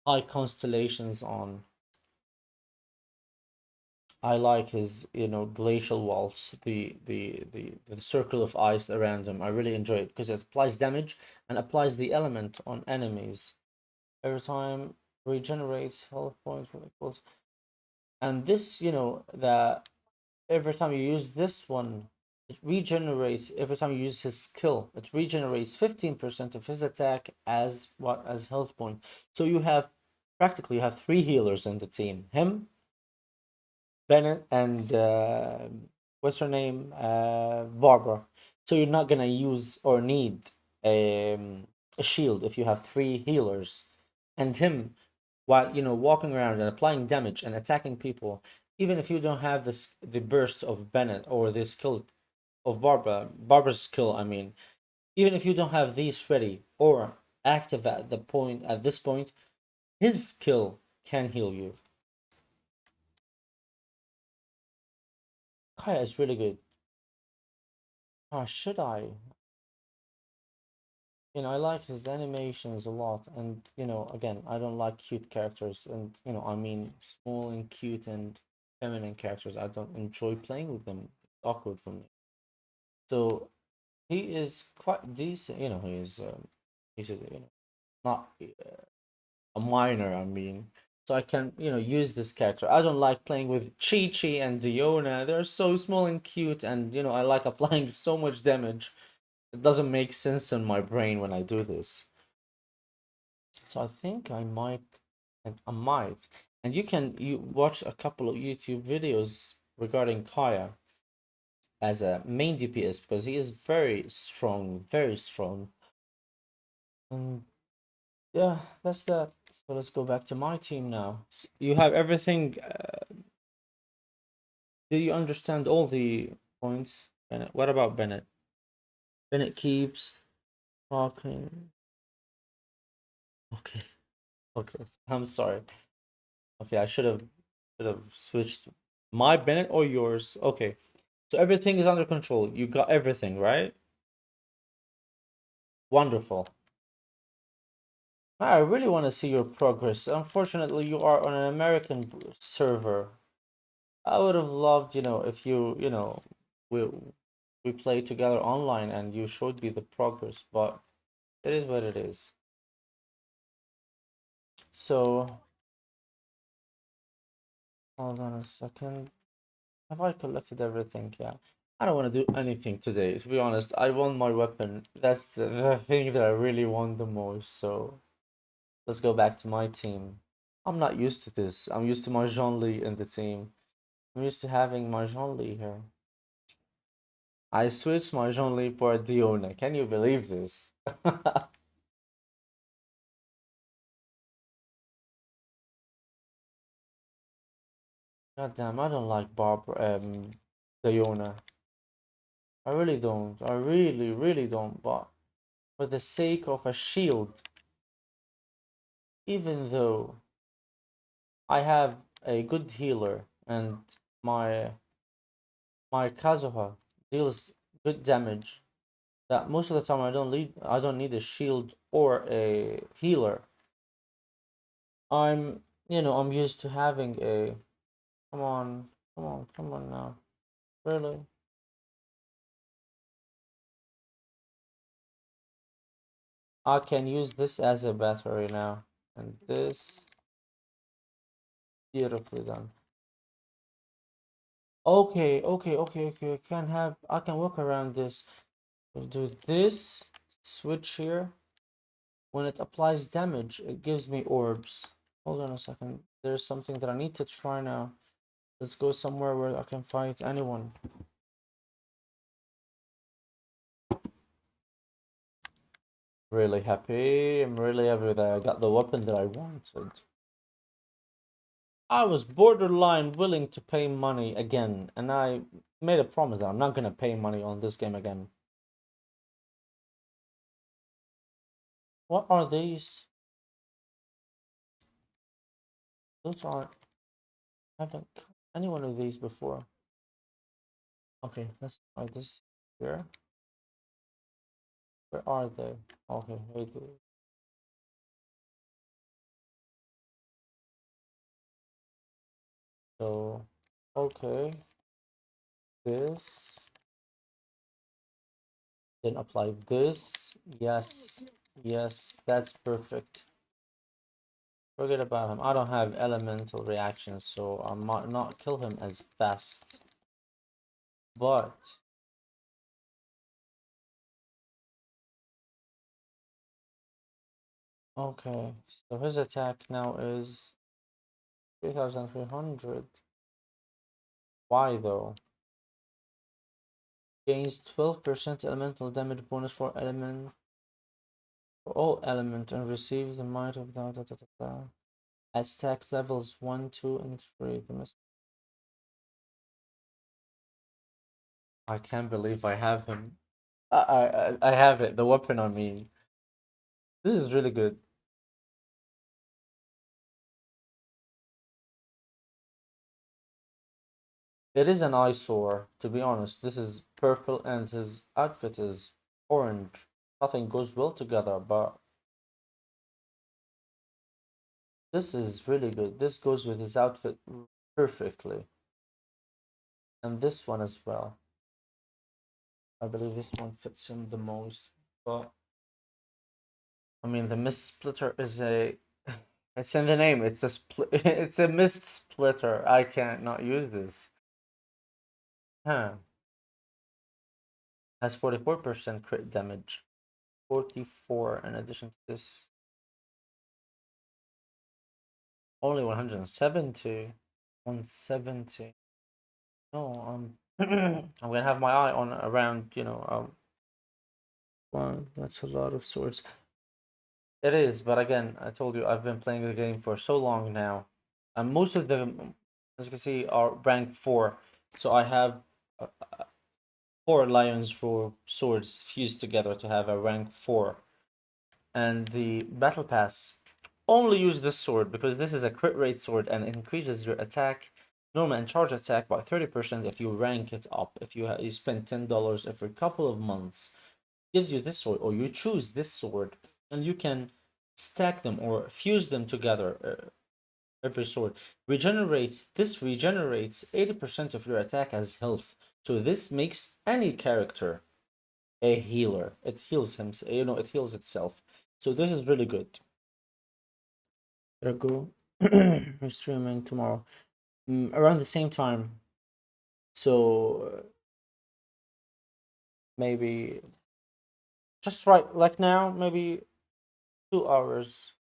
high constellations on. I like his, glacial waltz, the circle of ice around him. I really enjoy it because it applies damage and applies the element on enemies. Every time regenerates health points when equals. And this, that every time you use this one, it regenerates every time you use his skill. It regenerates 15% of his attack as health point. So you have three healers in the team. Him, Bennett, and what's her name? Barbara. So you're not gonna use or need a shield if you have three healers. And him, while walking around and applying damage and attacking people, even if you don't have the burst of Bennett or the skill of Barbara's skill, I mean, even if you don't have these ready or active at this point, his skill can heal you. Kaya is really good. Should I? I like his animations a lot, and again, I don't like cute characters, and I mean small and cute and feminine characters. I don't enjoy playing with them. It's awkward for me. So he is quite decent. He's not a minor. I mean, so I can use this character. I don't like playing with Chi Chi and Diona. They're so small and cute, and I like applying so much damage. It doesn't make sense in my brain when I do this. So I think I might. And you watch a couple of YouTube videos regarding Kaya as a main DPS because he is very strong, very strong. Yeah, that's that. So let's go back to my team now. You have everything. Do you understand all the points, Bennett? What about Bennett? Bennett keeps talking. Okay, okay. I'm sorry. Okay, I should have switched my Bennett or yours. Okay, so everything is under control. You got everything, right? Wonderful. I really want to see your progress. Unfortunately, you are on an American server. I would have loved, if we we played together online and you showed me the progress, but it is what it is. So, hold on a second. Have I collected everything? Yeah. I don't want to do anything today, to be honest. I want my weapon. That's the thing that I really want the most. So, let's go back to my team. I'm not used to this. I'm used to Marjon Lee in the team. I'm used to having Marjon Lee here. I switched Marjon Lee for a Diona. Can you believe this? God damn, I don't like Diona. I really don't. I really, really don't. But for the sake of a shield, even though I have a good healer and my my Kazuha deals good damage, that most of the time I don't need a shield or a healer. I'm used to having a come on, come on now. Really? I can use this as a battery now. And this beautifully done. Okay, okay, okay, okay. I can work around this. We'll do this switch here. When it applies damage, it gives me orbs. Hold on a second. There's something that I need to try now. Let's go somewhere where I can fight anyone. Really happy. I'm really happy that I got the weapon that I wanted. I was borderline willing to pay money again, and I made a promise that I'm not gonna pay money on this game again. What are these? Those are I haven't any one of these before. Okay, let's try this here. Where are they? Okay, here they are. So okay, this, then apply this. Yes, yes, that's perfect. Forget about him. I don't have elemental reactions, so I might not kill him as fast. But okay, so his attack now is 3,300. Why though? Gains 12% elemental damage bonus for all element and receives the might of at stack levels 1, 2, and 3. I can't believe I have him. I have it, the weapon on me. This is really good. It is an eyesore, to be honest. This is purple and his outfit is orange. Nothing goes well together, but this is really good. This goes with his outfit perfectly. And this one as well. I believe this one fits him the most. But I mean, the Mistsplitter is a. It's in the name. It's a split. It's a Mistsplitter. I can't not use this. Huh. Has 44% crit damage. 44 in addition to this. Only 170. 170. No, I'm gonna have my eye on around. Wow, that's a lot of swords. It is, but again, I told you I've been playing the game for so long now, and most of them, as you can see, are rank 4. So I have uh, 4 lions for swords fused together to have a rank 4. And the battle pass, only use this sword because this is a crit rate sword and it increases your attack, normal and charge attack by 30% if you rank it up. If you spend $10 every couple of months, gives you this sword, or you choose this sword, and you can stack them or fuse them together. Every sword regenerates 80% of your attack as health. So this makes any character a healer. It heals him, it heals itself. So this is really good. Gotta go. We're streaming tomorrow, around the same time. So maybe just right like now, maybe 2 hours.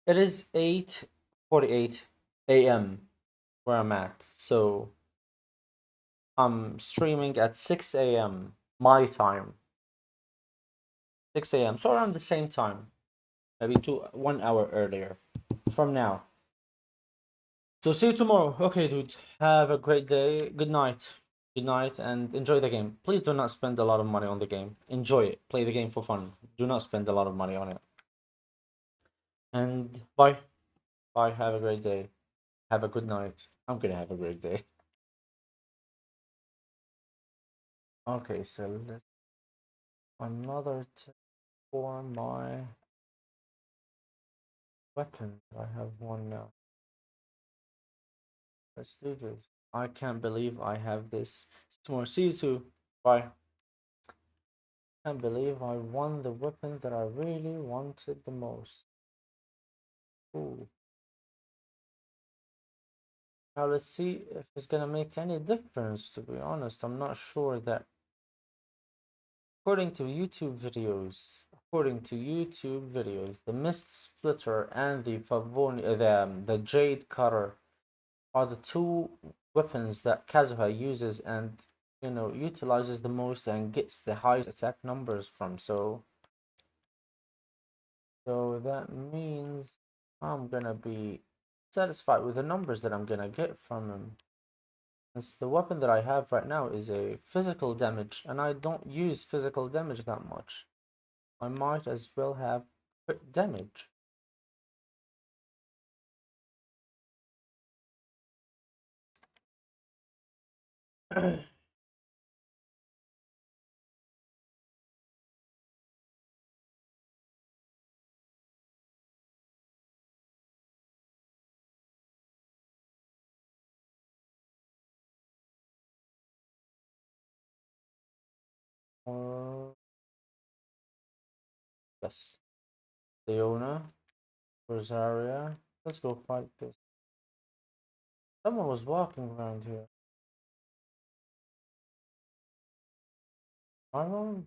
It is 8:48 a.m. where I'm at. So I'm streaming at 6 a.m. my time. 6 a.m. So around the same time, maybe 1 hour earlier from now. So see you tomorrow. Okay, dude. Have a great day. Good night. Good night and enjoy the game. Please do not spend a lot of money on the game. Enjoy it. Play the game for fun. Do not spend a lot of money on it. And bye. Bye. Have a great day. Have a good night. I'm gonna have a great day. Okay, so let's another for my weapon. I have one now. Let's do this. I can't believe I have this. Tomorrow. See you too. Bye. Can't believe I won the weapon that I really wanted the most. Ooh. Now let's see if it's gonna make any difference, to be honest. I'm not sure that according to YouTube videos, the Mistsplitter and the the Jade Cutter are the two weapons that Kazuha uses and utilizes the most and gets the highest attack numbers from. So that means I'm gonna be satisfied with the numbers that I'm gonna get from him. Since the weapon that I have right now is a physical damage, and I don't use physical damage that much. I might as well have crit damage. Or yes, Leona, Rosaria. Let's go fight this. Someone was walking around here. I don't.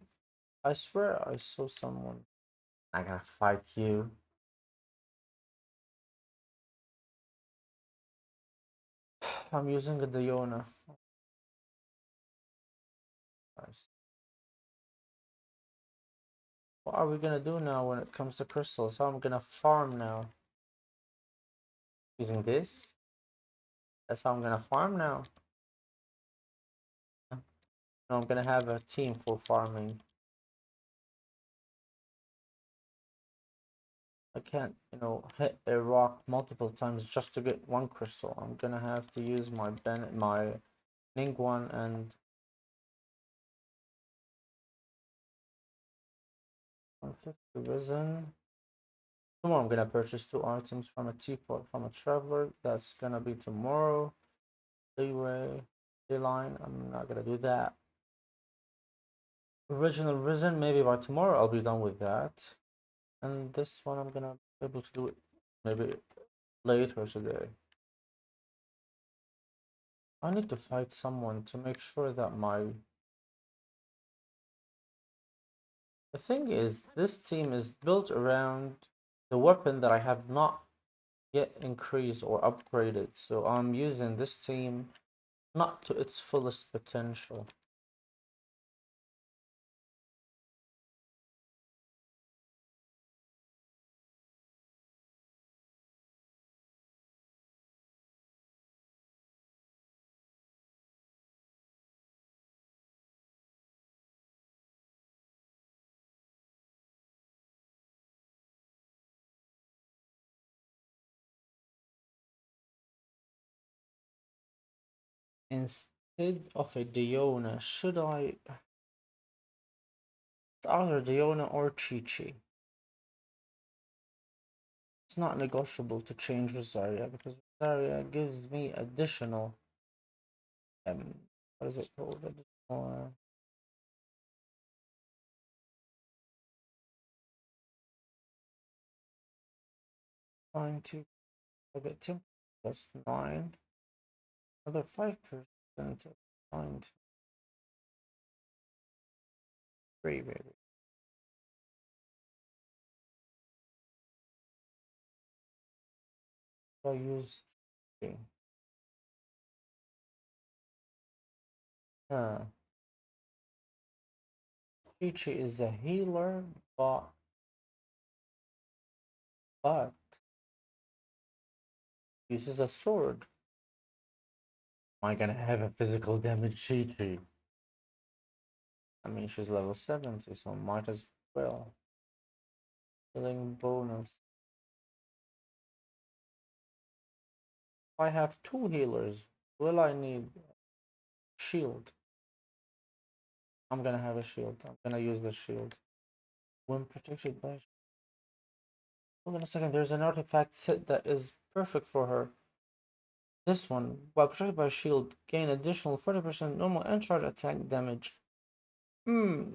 I swear I saw someone. I gotta fight you. I'm using a Diona. Nice. What are we gonna do now when it comes to crystals? How I'm gonna farm now? Using this? That's how I'm gonna farm now. No, I'm gonna have a team for farming. I can't, hit a rock multiple times just to get one crystal. I'm gonna have to use my Ningguang and 150 resin. Tomorrow I'm gonna purchase 2 items from a teapot from a traveler. That's gonna be tomorrow. Leeway, line. I'm not gonna do that. Original resin, maybe by tomorrow I'll be done with that. And this one I'm gonna be able to do it maybe later today. I need to fight someone to make sure that the thing is, this team is built around the weapon that I have not yet increased or upgraded. So I'm using this team not to its fullest potential. Instead of a Diona, should I? It's either Diona or Chi-Chi. It's not negotiable to change Rosaria because Rosaria gives me additional um what is it called? Additional nine to I get 10 plus 9. Another 5% of 9 to 3 baby. I use 3. Uh Chi-Chi is a healer, but uses a sword. Am I gonna have a physical damage Chi-Chi? I mean, she's level 70, so might as well. Healing bonus. If I have 2 healers, will I need shield? I'm gonna have a shield. I'm gonna use the shield. When protected by. Hold on a second, there's an artifact set that is perfect for her. This one, while protected by shield, gain additional 40% normal and charge attack damage. Hmm.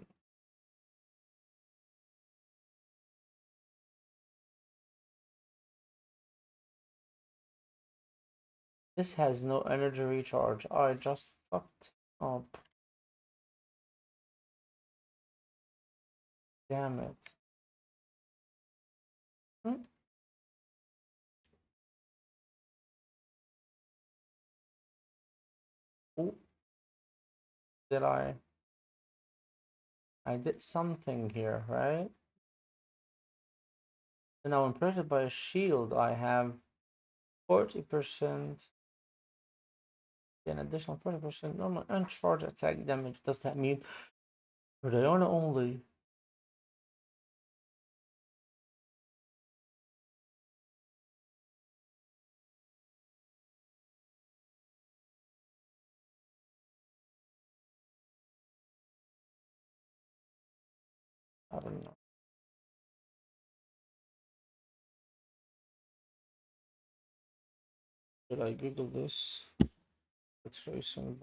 This has no energy recharge. I just fucked up. Damn it. Hmm? Ooh, did I did something here, right? So now I'm protected by a shield. I have 40%, an additional 40% normal and charge attack damage. Does that mean Rayona only? I don't know. Should I Google this? Tracing.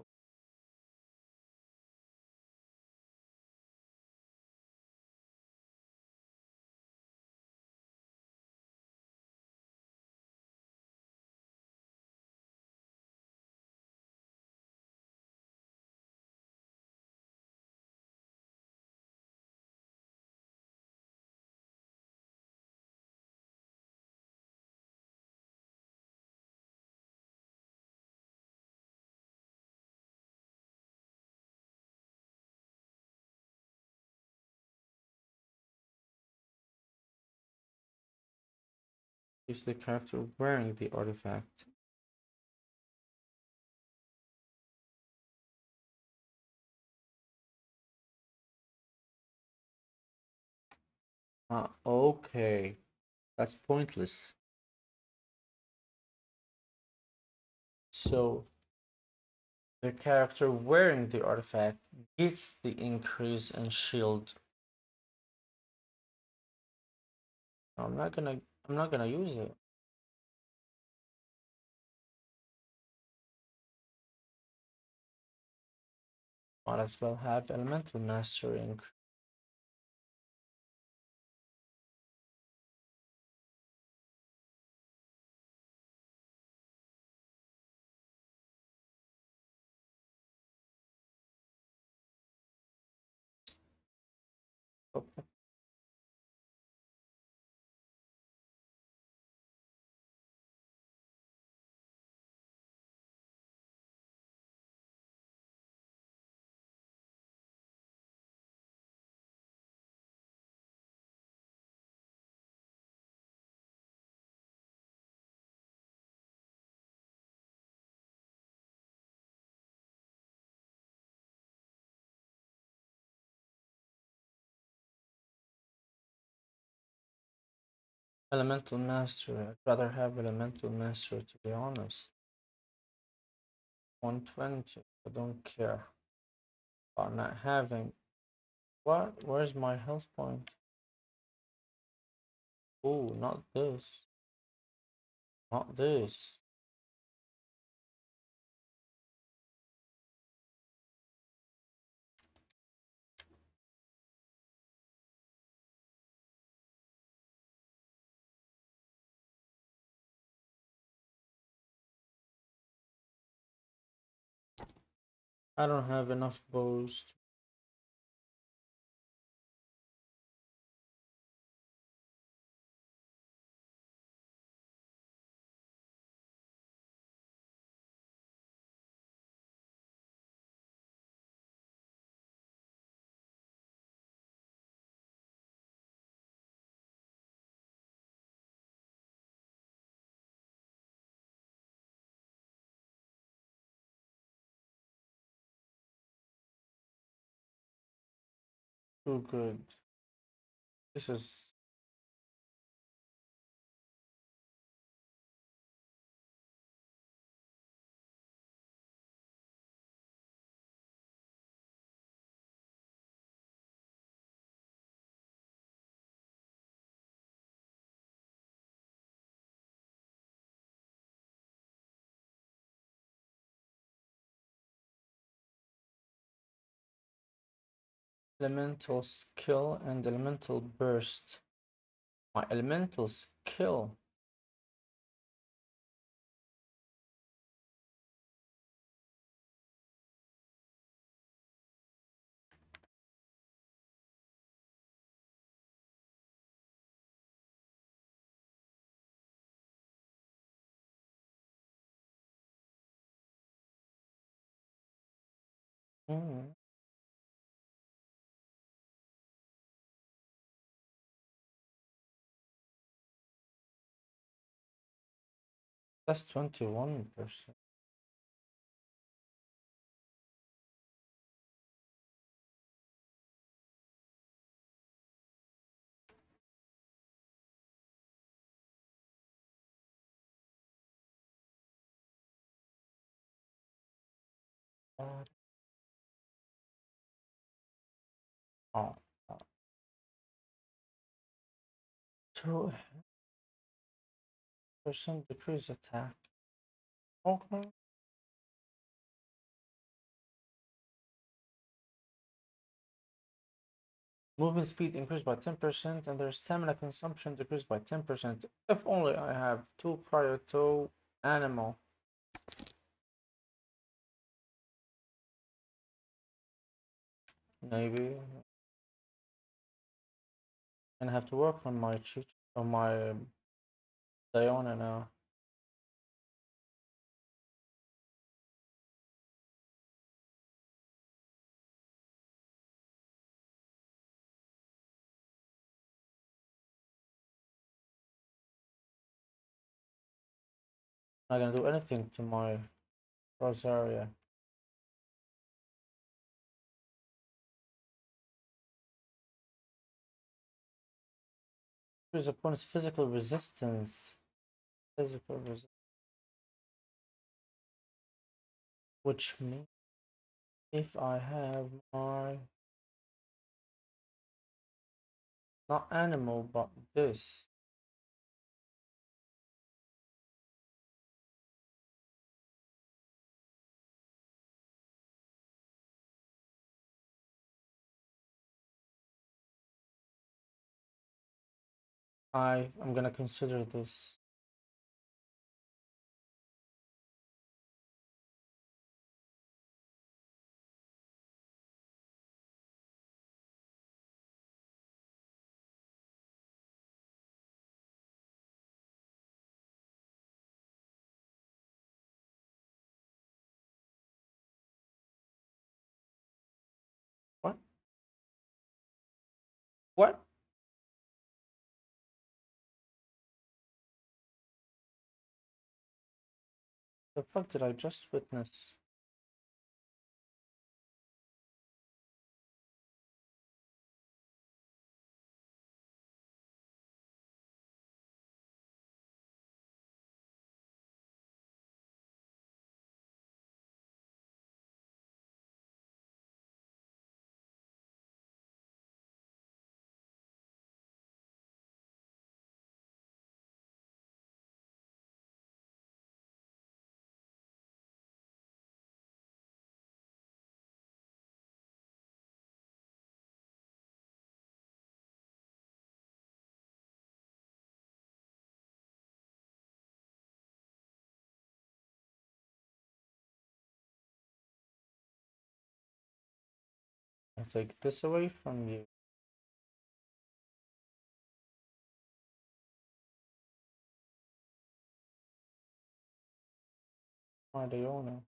Is the character wearing the artifact? Okay. That's pointless. So the character wearing the artifact gets the increase in shield. I'm not gonna use it. Might as well have elemental mastery. Elemental mastery. I'd rather have elemental mastery, to be honest. 120. I don't care about not having. What? Where's my health point? Oh, not this. Not this. I don't have enough bows. Too good. This is elemental skill and elemental burst. My elemental skill. Hmm. That's 21%. Oh, oh. 2% decrease attack. Okay. Movement speed increased by 10% and their stamina consumption decreased by 10%. If only I have 2 prior to animal. Maybe. And I have to work on my Diona now. Not gonna do anything to my Rosaria. Increase opponent's physical resistance. Physical resistance. Which means if I have my not animal but this. I'm gonna consider this. What? What? The fuck did I just witness? I take this away from you. Why do you know?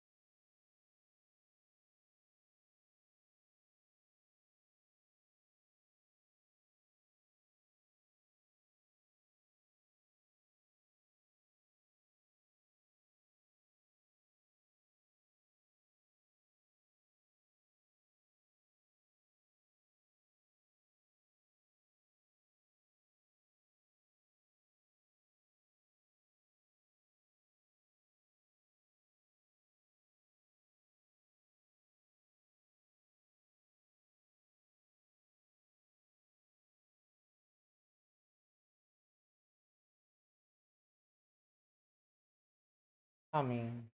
I mean,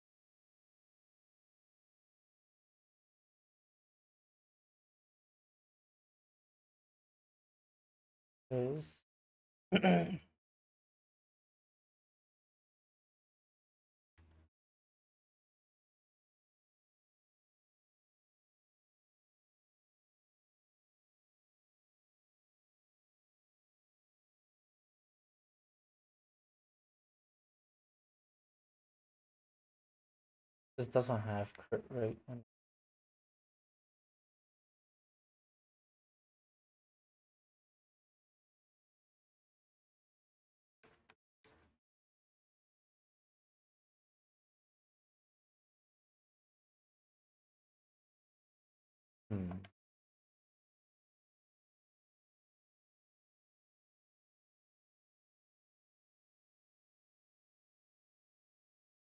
is this doesn't have crit rate. Hmm.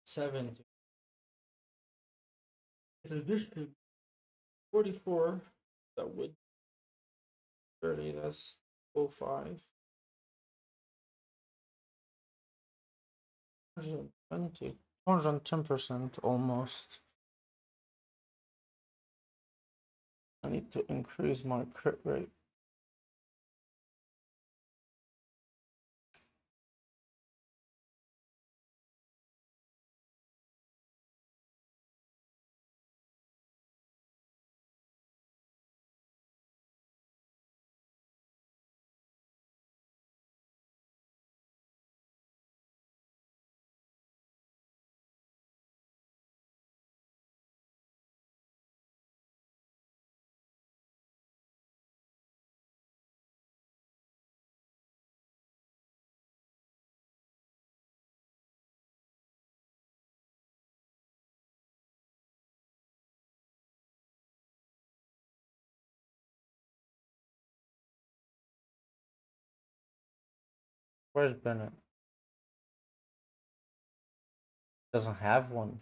70. In addition, 44. That would 30. That's 05. 120. 110% almost. I need to increase my crit rate. Where's Bennett? Doesn't have one.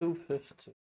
$250.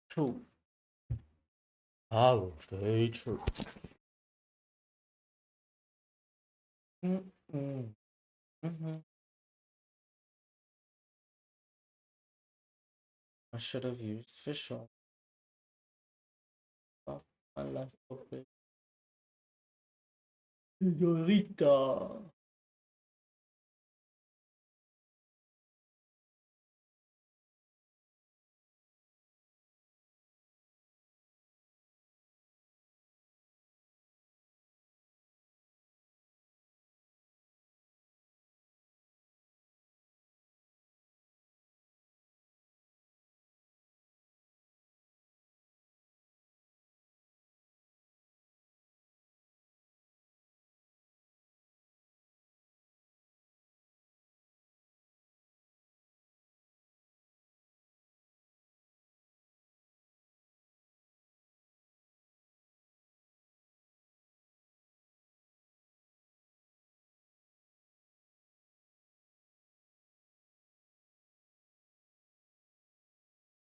True. I will stay true. Mm-mm. Mm-hmm. I should have used fish oil. Fuck my life open. Señorita.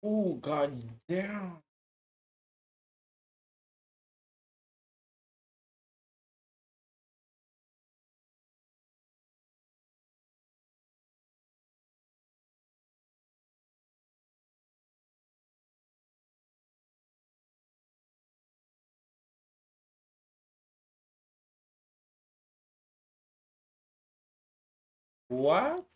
Oh, god damn. What?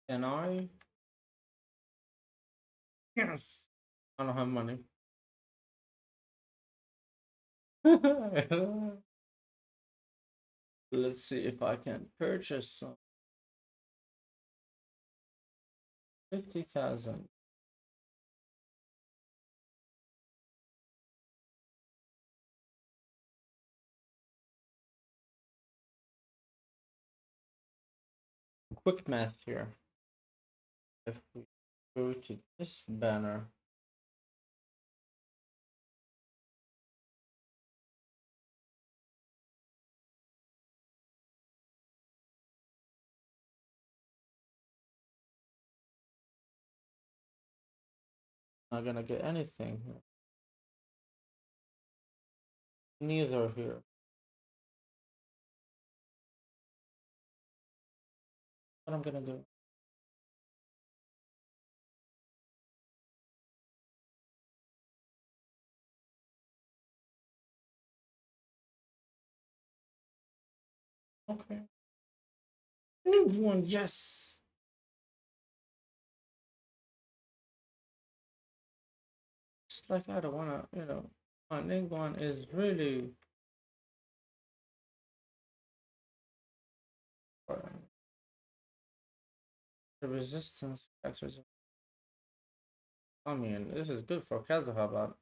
Can I? Yes. I don't have money. Let's see if I can purchase some. 50,000. quick math here. If we go to this banner, not gonna get anything here. Neither here. What I'm gonna do? Okay. New one, yes. It's like I don't wanna, my new one is really the resistance factors. I mean, this is good for casual, how about?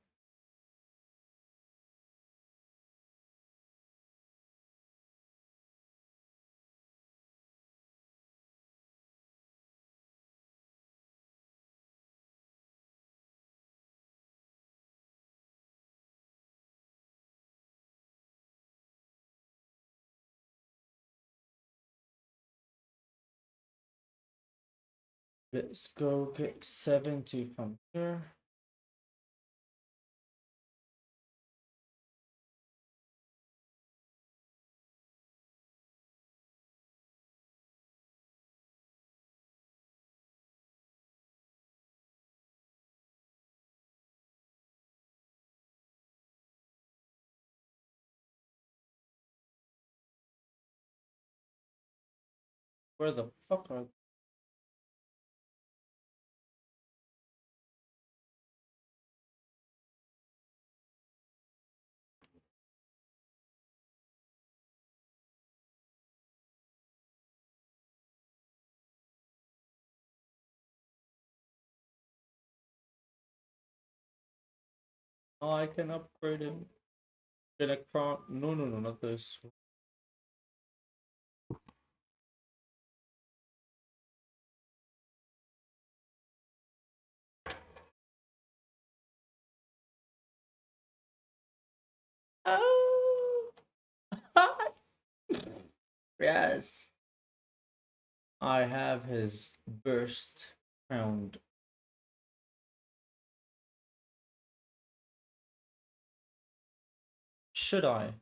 Let's go get 70 from here. Where the fuck are? Oh, I can upgrade him. Get a crown. No, no, no, not this. Oh, yes. I have his burst crowned. Should I?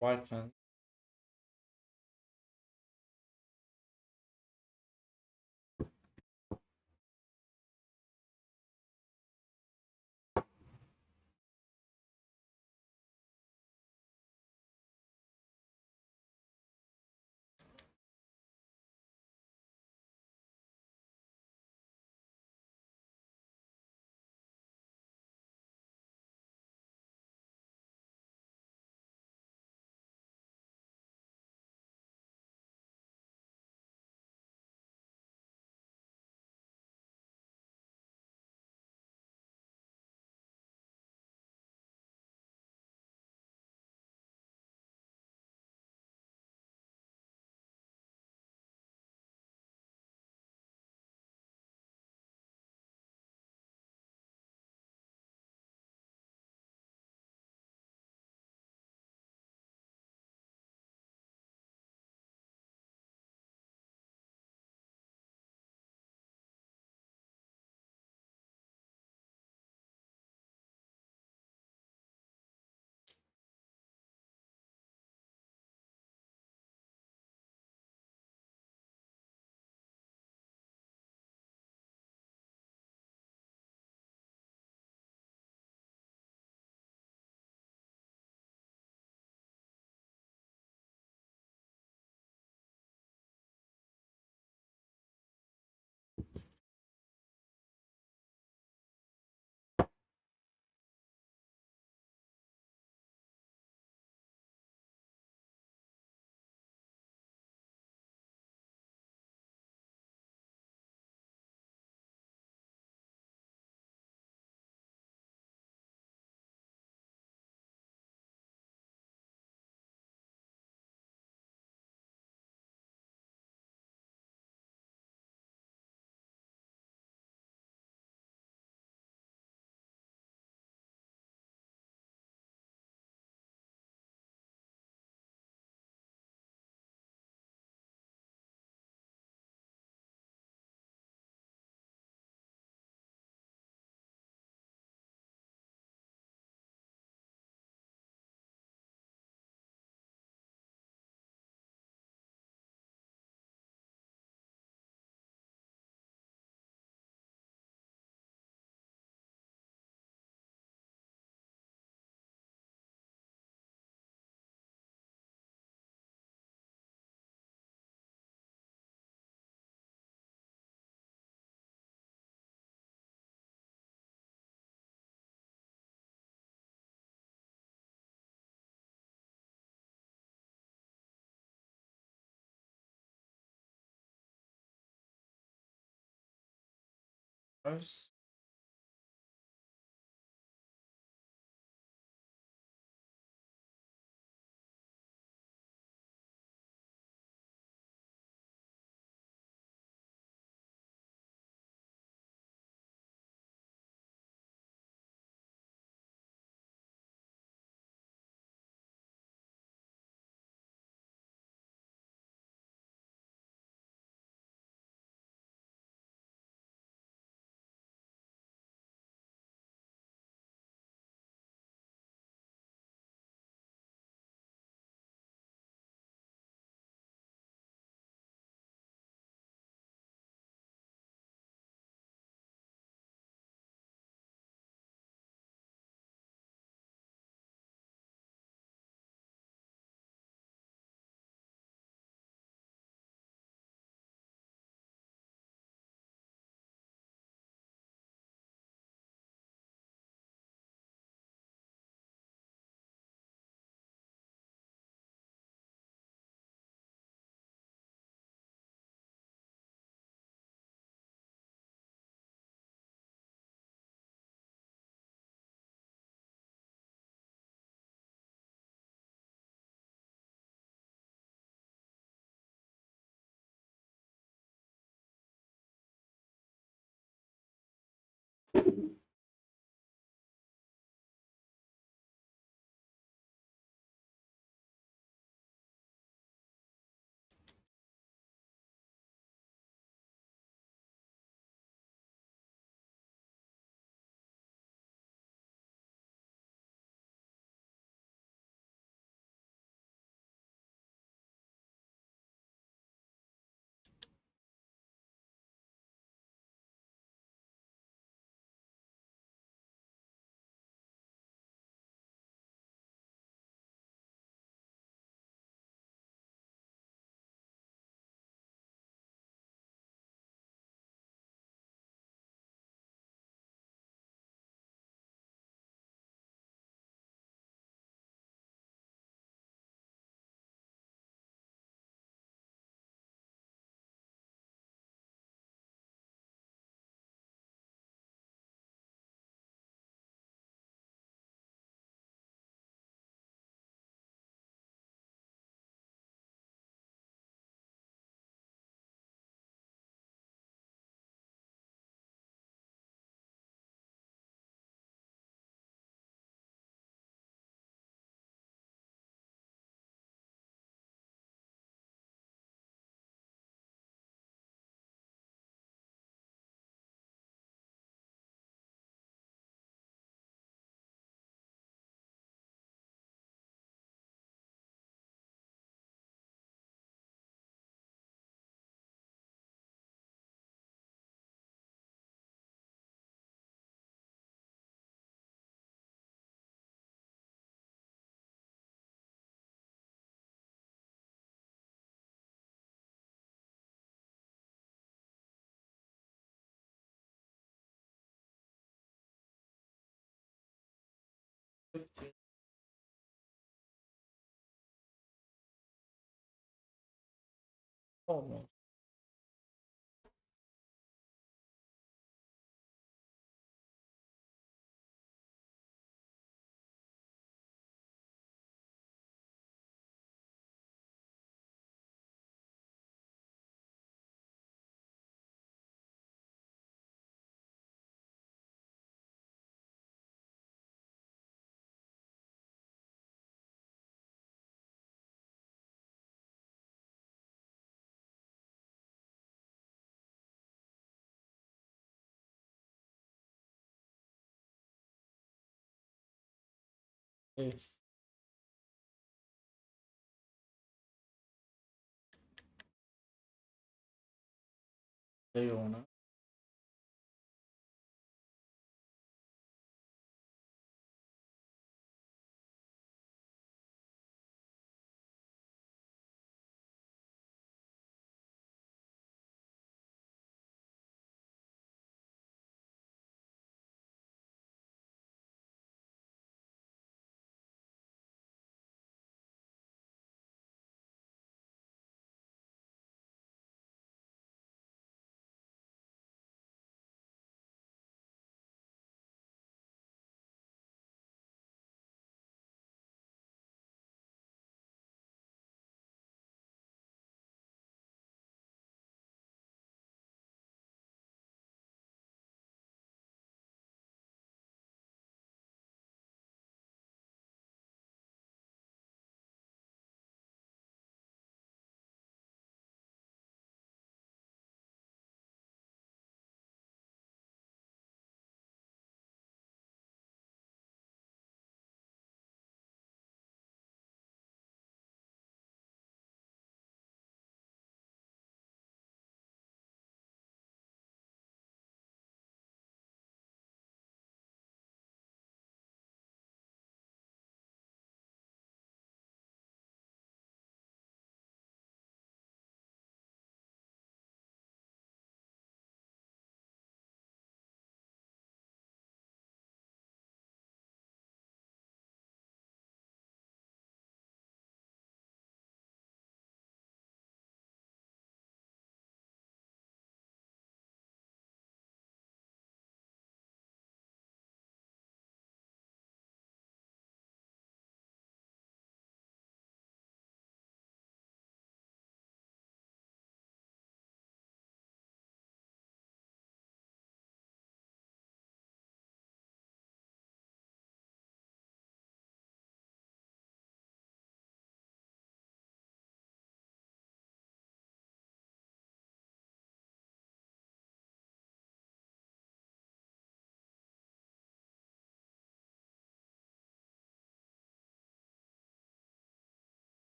Why can't? First, Almost. If they wanna.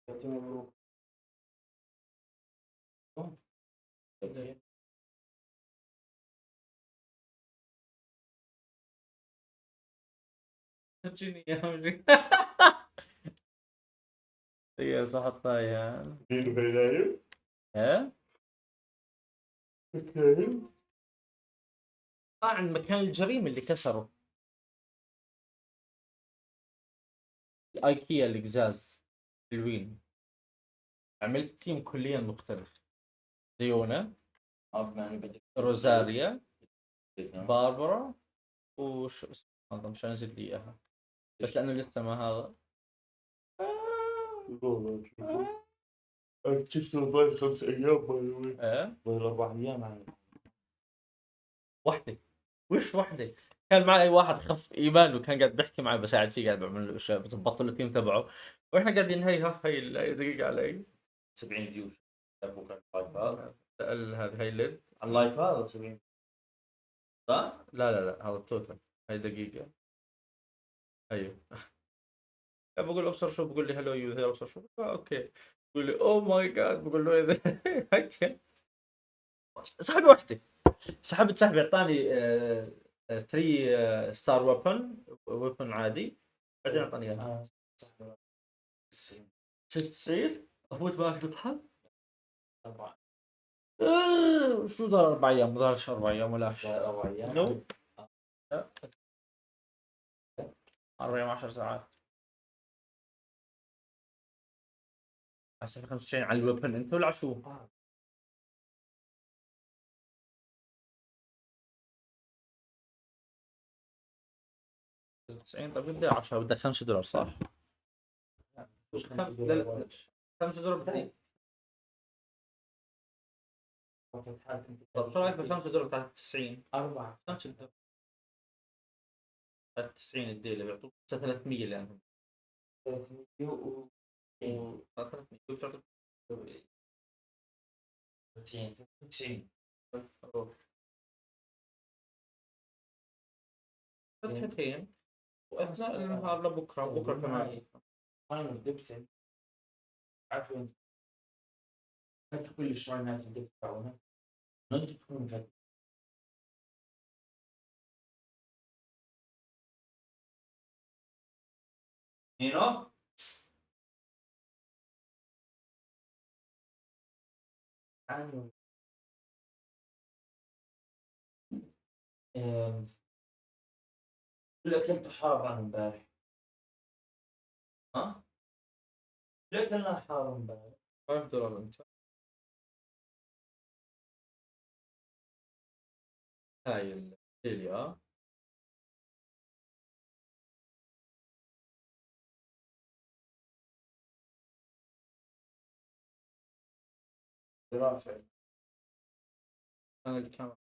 تجيني يا وجهي. يا صح الطاية. مين هي نايم؟ ها؟ نايم؟ عن مكان الجريمة اللي كسره. الايكيا القزاز حلوين. عملت تيم كليا مختلف. ليونا، روزاريا، باربرا، وش اسمه هذا مشان انزل لي اياها، بس لانه لسه ما هذا. اكتشفت ضايل 5 ايام باي ايه ضايل 4 ايام يعني. وحده. وش وحده؟ كان معي واحد خف ايمان وكان قاعد بيحكي معي بساعد فيه، قاعد بعمل له اشياء بظبط له التيم تبعه، واحنا قاعدين هي دقيقه علي 70 فيو شافوك على اللايف هذا. هذه هي الليد. على اللايف هذا 70 صح؟ لا هذا التوتال. هي دقيقه. ايوه. بقول ابصر شو، بقول لي هلو يو ذير، ابصر شو اوكي، بقول لي اوه ماي جاد، بقول له ايه هيك. سحب وحده، سحبت سحب اعطاني 3 ستار ويبن عادي، بعدين اعطاني اياها 96. افوت معك تضحك. 4 شو ضل 4 ايام؟ ما ضلش 4 ايام ولا شيء. 4 ايام نو 4 ايام 10 ساعات. هسه 95 على الويبن انت ولا على شو؟ 90. طيب بدي 10، بدك $5 صح؟ مش لا 5 دولار لا ولا $5 بدي. طب شو رايك ب $5 بتاعت 90؟ 4 $5 بتاعت 90 الديلي بيعطوك 300 لانهم 300 و 300 بتعطوك 90 90 فتحتين، واثناء النهار لبكره، بكره كمان. شراين اوف ديبسن. عارف وين فتح كل الشراينات الديبس تاعونا؟ انت تكون فتح هنا عنه. اللي اكلته حار عن امبارح. ها اللي اكلنا حار امبارح. $5 انت. هاي الديلي ها. دراسة. انا اللي كان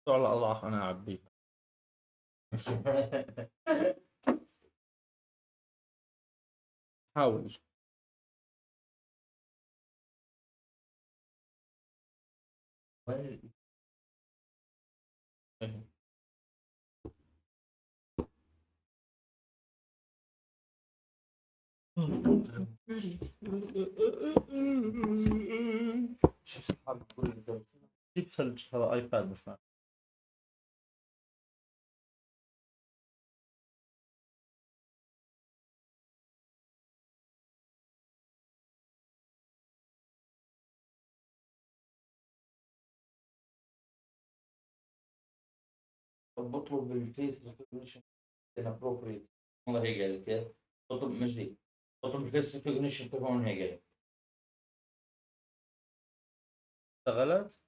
على اضعف انا اعبيها. حاول. إيه. شو صحاب كل الدول. جيب ثلج، هذا ايباد مش معك. بطلب بالفيس ريكوجنيشن inappropriate. والله هيك قال كيف؟ بطلب مجدي، بطلب بالفيس ريكوجنيشن تبعهم هيك قال. اشتغلت.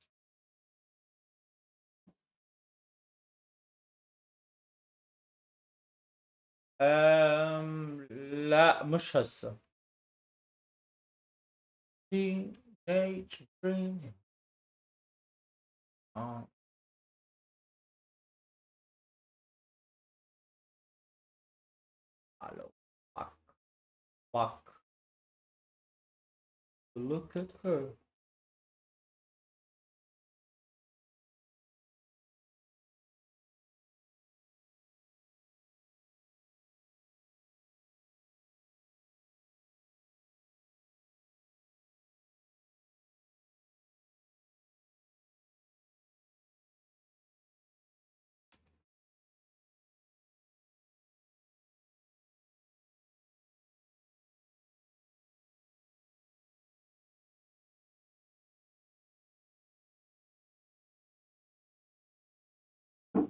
لا مش هسه. Teenage dream. اه الو. Fuck. Look at her.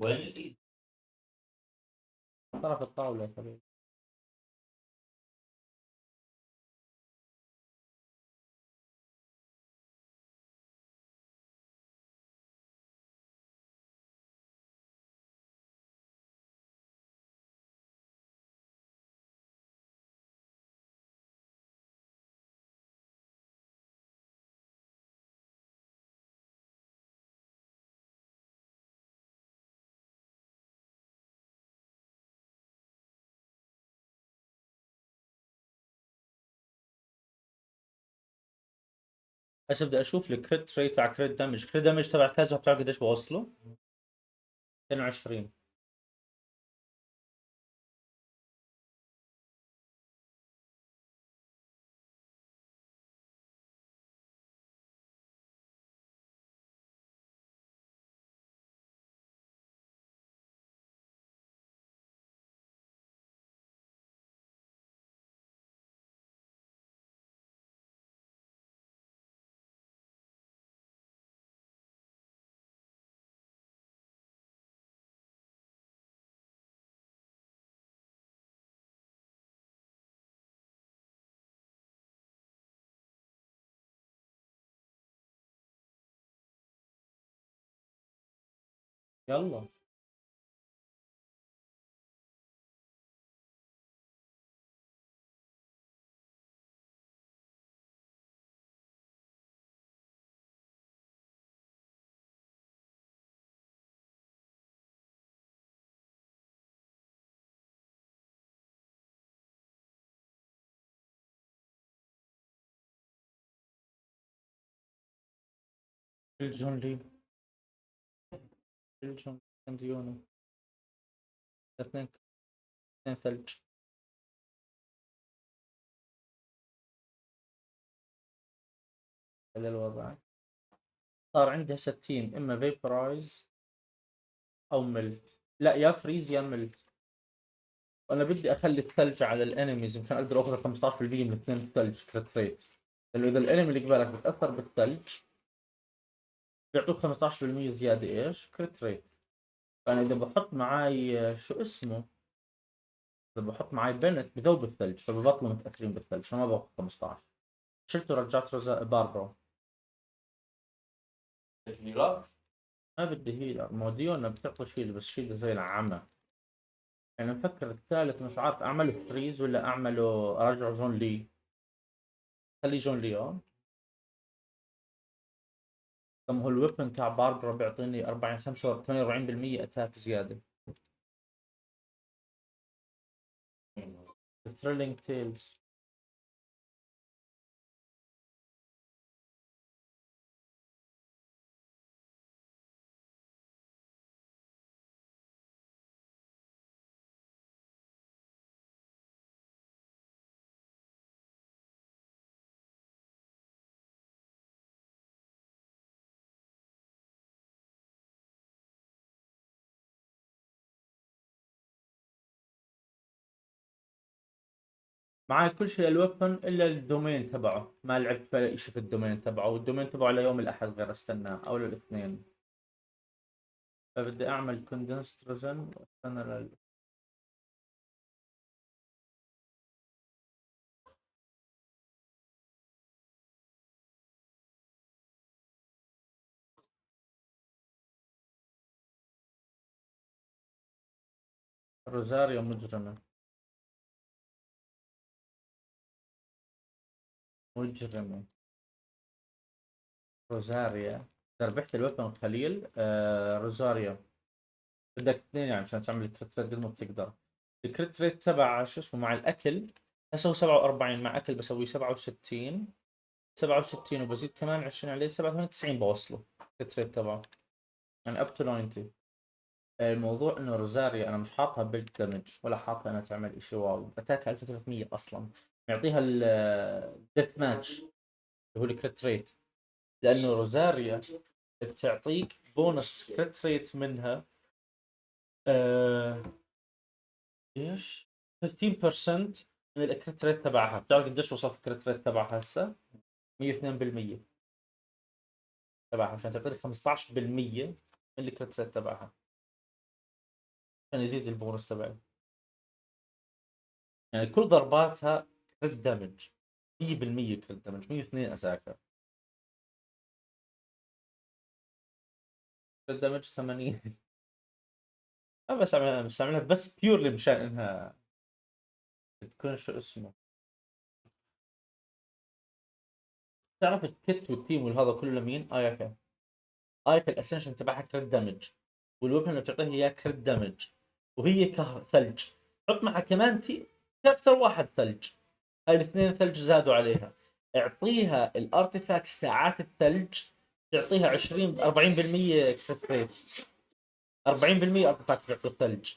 وين الايد؟ طرف الطاولة يا حبيبي. هسه بدي اشوف الكريت ريت على كريت دمج، كريت دمج تبع كذا بتعرف قديش بوصله؟ 22. يلا. الجون لي. الجون ديوني. اثنين. اثنين ثلج. على الوضع. صار عندي هسه تيم اما فيبرايز او ملت، لا يا فريز يا ملت. وانا بدي اخلي الثلج على الانميز مشان اقدر اخذ 15% من اثنين الثلج كريت ريت، لانه اذا الانمي اللي قبالك بتاثر بالثلج بيعطوك 15% زياده ايش؟ كريت ريت. فانا اذا بحط معاي شو اسمه، اذا بحط معاي بنت بذوب الثلج فببطلوا متاثرين بالثلج فما باخذ 15. شلته رجعت باربرا. هيلر. ما بدي هيلر، مو ديونا بتعطي شيل بس شيل زي العمى. يعني مفكر الثالث مش عارف اعمله فريز ولا اعمله ارجعه جون لي. خليه جون لي اه. كم هو الويبن تاع باربرا بيعطيني 40 48% اتاك زياده. ثريلينج تيلز. معي كل شيء الويبن الا الدومين تبعه، ما لعبت ولا شيء في الدومين تبعه، والدومين تبعه ليوم الاحد غير استناه او للاثنين. فبدي اعمل كوندنسد ريزن واستنى روزاريو مجرمة. مجرمة. روزاريا. إذا ربحت الويبن قليل روزاريو. بدك اثنين يعني عشان تعمل الكريت ريت قد ما بتقدر. الكريت ريت تبع شو اسمه مع الأكل اسوي 47 مع اكل بسوي 67. 67 وبزيد كمان 20 عليه 87 90 بوصله التريت تبعه، يعني اب تو 90. الموضوع انه روزاريا انا مش حاطها بيلت دامج ولا حاطها انها تعمل اشي واو، اتاك 1300 اصلا، يعطيها الديث ماتش اللي هو الكريت ريت، لانه روزاريا بتعطيك بونص كريت ريت منها آه ايش 15% من الكريت ريت تبعها. بتعرف قديش وصلت الكريت ريت تبعها هسه؟ 102% تبعها، عشان تعطيك 15% من الكريت ريت تبعها عشان يزيد البونص تبعي. يعني كل ضرباتها كريت دامج 100%، كريت دامج 102 اساكر، كريت دامج 80. انا بستعملها بس بيورلي مشان انها تكون شو اسمه. تعرف الكت والتيم والهذا كله لمين؟ اياكا. اياكا الاسنشن تبعها كريت دامج، والويبن اللي بتعطيها اياه كريت دامج، وهي ثلج. حط معها كمان كاركتر واحد ثلج، هاي الاثنين ثلج زادوا عليها. اعطيها الارتفاكس ساعات الثلج، تعطيها 20 40% كريت ريت. 40% ارتفاكت تعطي الثلج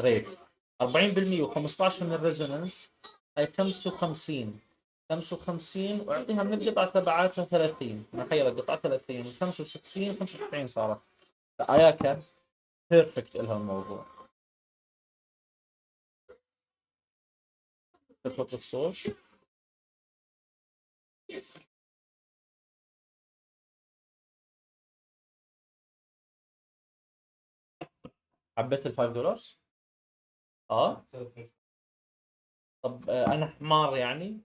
ريت، 40% و15 من الريزونانس، هاي 55. 55 واعطيها من القطعه تبعاتها 30، تخيل القطعه 30 65 95 صارت. اياكا بيرفكت لها الموضوع. تطلق الصوت. حبيت $5؟ اه. طب انا حمار يعني،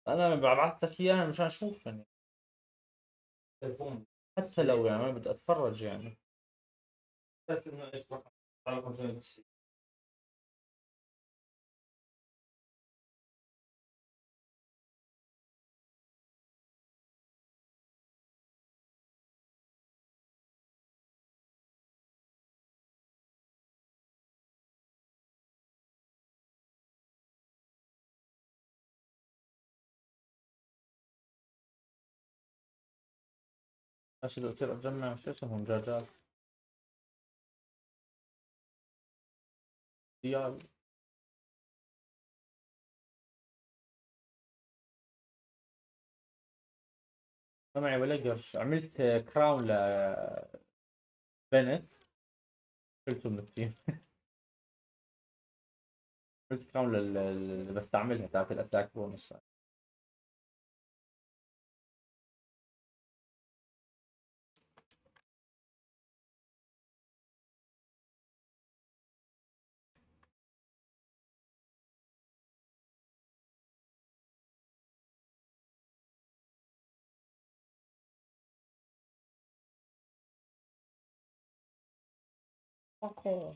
انا بعثت لك اياها مشان اشوف يعني، حتى لو يعني ما بدي اتفرج يعني. بس انه ايش على 590. ايش بدي اصير اجمع شو اسمهم دجاجات ديال. ما معي ولا قرش. عملت كراون لبنت، شلته من التيم. عملت كراون اللي بستعملها تاعت الاتاك بونس. اوكي.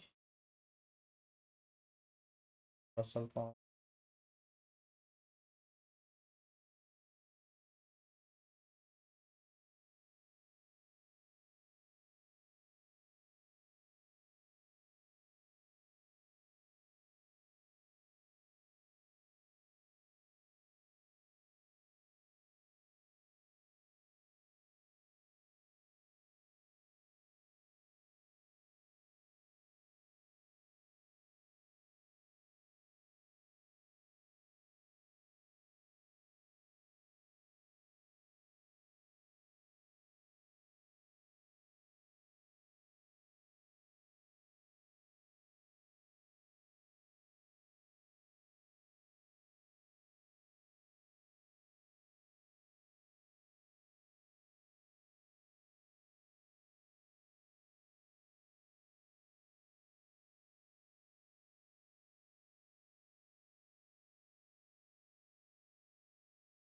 سلطان.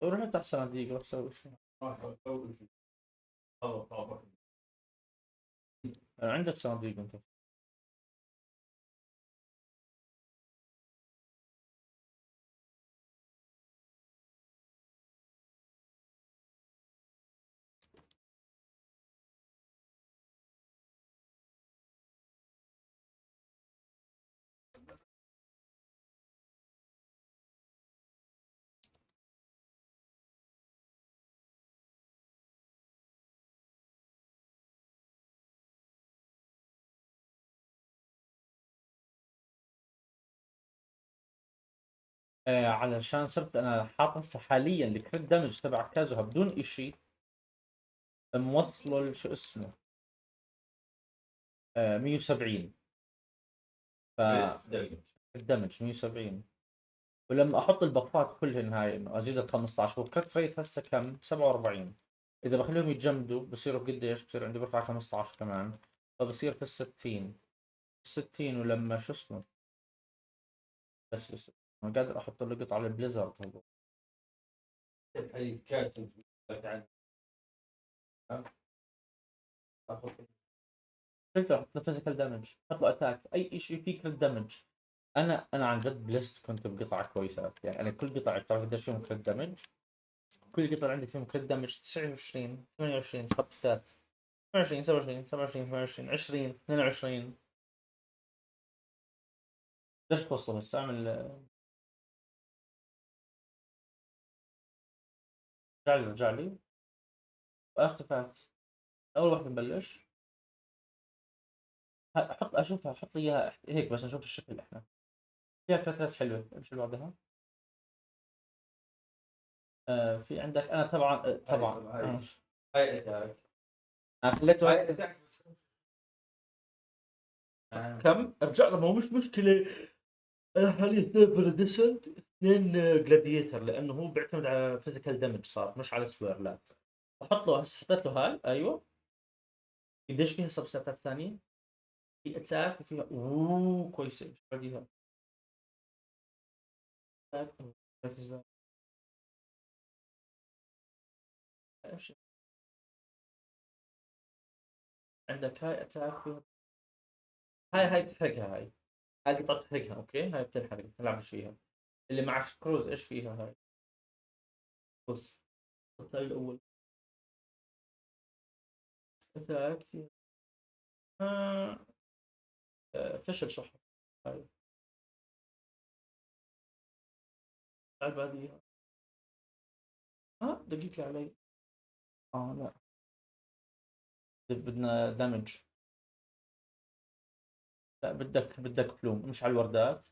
رحت احسن صناديق روح سوي شو. عندك صناديق انت؟ علشان صرت انا حاط هسه حاليا الكريت دامج تبع كازوها بدون اشي، موصله شو اسمه 170. ف الدمج 170. ولما احط البفات كلهن هاي انه ازيد ال 15، والكرت ريت هسه كم 47. اذا بخليهم يتجمدوا بصيروا قديش؟ بصير عندي برفع 15 كمان، فبصير في ال 60. 60 ولما شو اسمه، بس ما قادر احط له قطع البليزرد هذا. قلت له حط له فيزيكال دامج، حط له اتاك، اي شيء فيه كريت دامج. انا عن جد بلست كنت بقطع كويسات، يعني انا كل قطع تعرف قديش فيهم كريت دامج؟ كل قطع عندي فيهم كريت دامج 29 28 سب ستات، 28 27 27 28 20 22. قدرت توصل بس اعمل رجع لي واخر فات. اول واحد نبلش، حط اشوفها، حط لي اياها هيك بس نشوف الشكل احنا. فيها كتلات حلوه، امشي اللي بعدها. في عندك انا طبعا هاي اتاك. انا خليته هاي بس اتاك بس. كم ارجع له، ما هو مش مشكله. انا حاليا اثنين فالديسنت، اثنين جلاديتر، لانه هو بيعتمد على فيزيكال دمج صار مش على سويرلات. احط له هسه، حطيت له هاي ايوه. قديش فيها سبسيتات ثانيه؟ في اتاك وفيها كويسه، مش بعديها اتاك. امشي. عندك هاي اتاك فيها، هاي بتحرقها، هاي قطعة بتحرقها، اوكي هاي بتنحرق تلعبش فيها. اللي معك كروز ايش فيها هاي؟ بص، الطريق الاول اتاك فيها آه... فشل شحن. هاي هاي بعديها دقيقة علي. لا، بدنا دمج. لا، بدك بلوم مش على الوردات.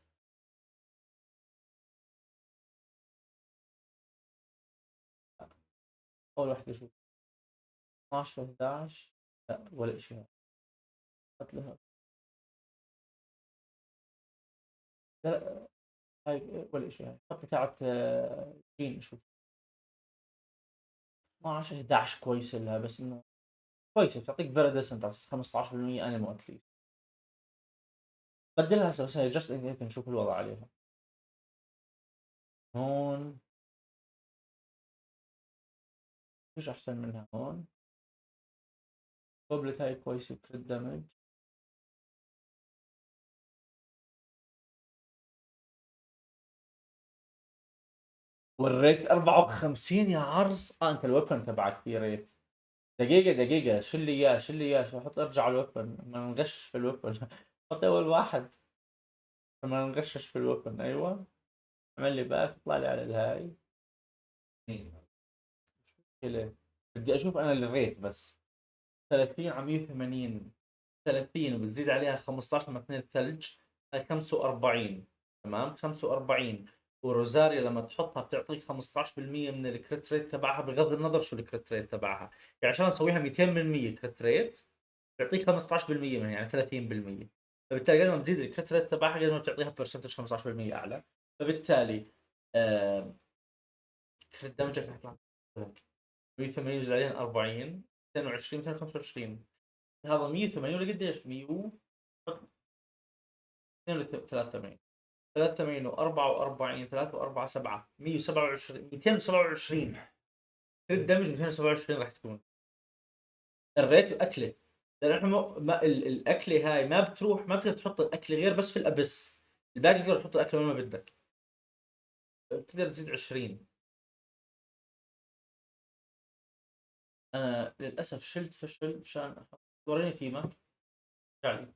اول واحدة شوف 12 في 11. لا ولا شيء. هات لها. لا لا، هاي ولا شيء. هاي حط بتاعت جين شوف 12 11 كويسة لها، بس انه كويسة بتعطيك فيري ديسنت على 15% انيمو اتليست. بدلها هسه بس هي جاست ان هيك نشوف الوضع عليها. هون فيش احسن منها هون. قبلت هاي كويسة كريت دامج. والريت 54 يا عرس. انت الويبن تبعك في ريت. دقيقة شو حط ارجع على الويبن، ما نغشش في الويبن. حط اول واحد، ما نغشش في الويبن. ايوه، اعمل لي باك، اطلع لي على الهاي. كده بدي اشوف انا الريت بس. 30 على 180، 30 وبتزيد عليها 15 لما 2 ثلج، هاي 45. تمام 45. وروزاريا لما تحطها بتعطيك 15% من الكريت ريت تبعها، بغض النظر شو الكريت ريت تبعها. يعني عشان اسويها 200% كريت ريت بيعطيك 15% من يعني 30%. فبالتالي قد ما بتزيد الكريت ريت تبعها قد ما بتعطيها برسنتج 15% اعلى. فبالتالي آه كريت دمجك رح يطلع 180 يزيد عليها 40، 22 225. هذا 180 ولا قديش؟ 100 82. 83 و44 3 و4 7 127 227. كريت دمج 227 راح تكون الريت الاكله. لان احنا ما الاكله هاي ما بتروح، ما بتقدر تحط الاكله غير بس في الابس. الباقي تقدر تحط الاكله وين ما بدك. بتقدر تزيد 20. انا للاسف شلت فشل مشان وريني تيمك. يعني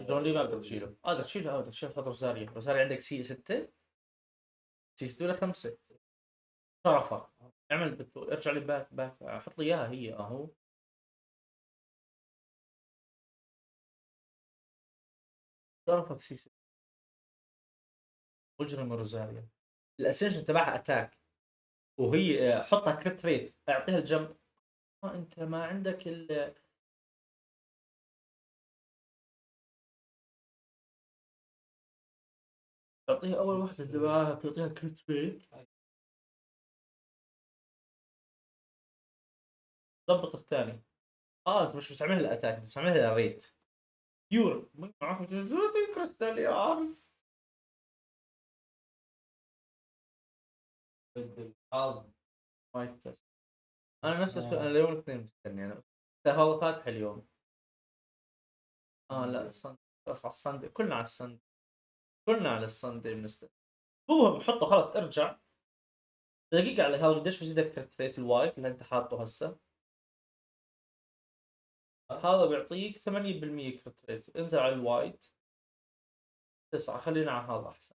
جون لي ما بدك تشيله، بدك تشيله، بدك تشيل خط روزاريا. روزاريا عندك سي 6، سي 6 ولا 5؟ شرفك. اعمل ارجع لي باك حط لي اياها هي اهو. شرفك سي 6. مجرم روزاريا الاسنشن تبعها اتاك، وهي حطها كريت ريت، اعطيها الجنب. انت ما عندك تعطيها اول واحده اللي معاها، بتعطيها كريت ريت، ضبط الثاني. انت مش بتعملها الاتاك، انت بتعملها الريت بيور. ما عرفت كريستال يا عرس. مايك تيست. انا نفس الشيء، انا اليوم الاثنين مستني انا. هو فاتح اليوم. لا الصندي، خلاص على الصندي، كلنا على الصندي، كلنا على الصندي بنستنى. هو بحطه خلاص ارجع دقيقة على هذا. قديش بزيدك كرت الوايت اللي انت حاطه هسه؟ هذا بيعطيك 8% كرت ريت. انزل على الوايت 9، خلينا على هذا احسن.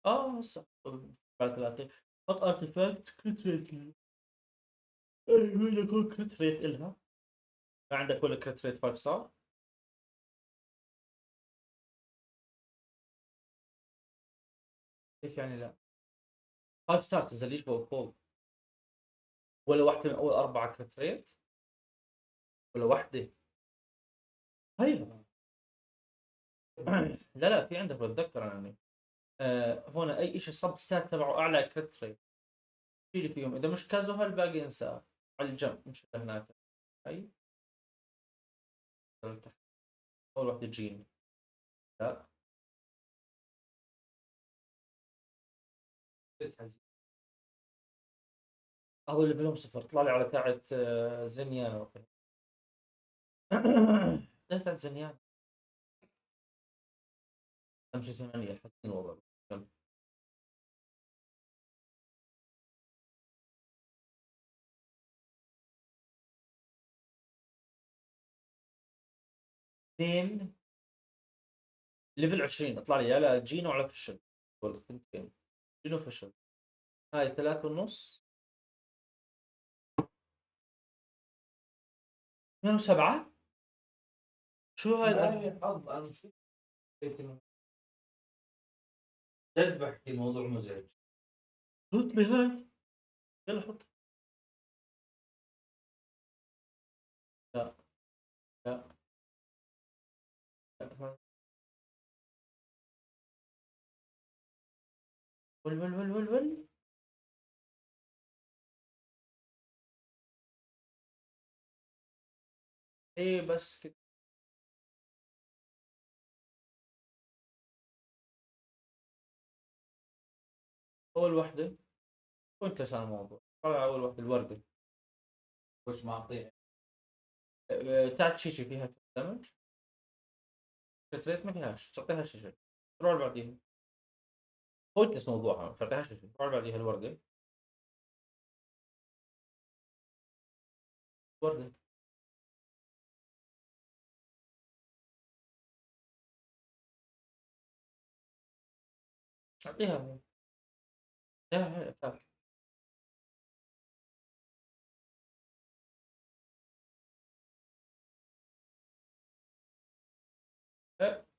هسه بعد 30 حط ارتفاكت كرت ريت. وين يكون كرت ريت الها؟ ما عندك ولا كرت ريت 5 ستار؟ كيف يعني لا؟ 5 ستار تنزليش فوق ولا واحدة من اول 4 كرت ريت؟ ولا واحدة؟ هيها. لا في عندك، بتذكر انا يعني. هون اي شيء صب ستات تبعه اعلى كرت ريت شيلي فيهم، اذا مش كازو هالباقي انساه. على الجنب مش هناك. هي تحت. اول واحدة جين. لا اول اللي بلهم صفر، طلع لي على تاعت زنيان. اوكي. لا تاعت زنيان امشي ثمانية حسن الوضع. يلا. اثنين ليفل 20 اطلع لي، لا جينو على فشل ولا الثنتين. جينو فشل. هاي 3.5. 2.7. شو هاي لا حظ انا مش جد بحكي الموضوع مزعج. حط لي هاي. يلا حط. لا لا لا. ول. ايه بس كده. اول واحدة وانت عشان الموضوع طلع اول واحدة الوردة. وش معطيه؟ تاعت شيشي فيها دمج. كتريت ما فيهاش، تعطيها شيشي. روح اللي بعديها. بوينتلس موضوعها، تعطيها شيشي. روح اللي بعديها الوردة. وردة. اعطيها. لا اتاك.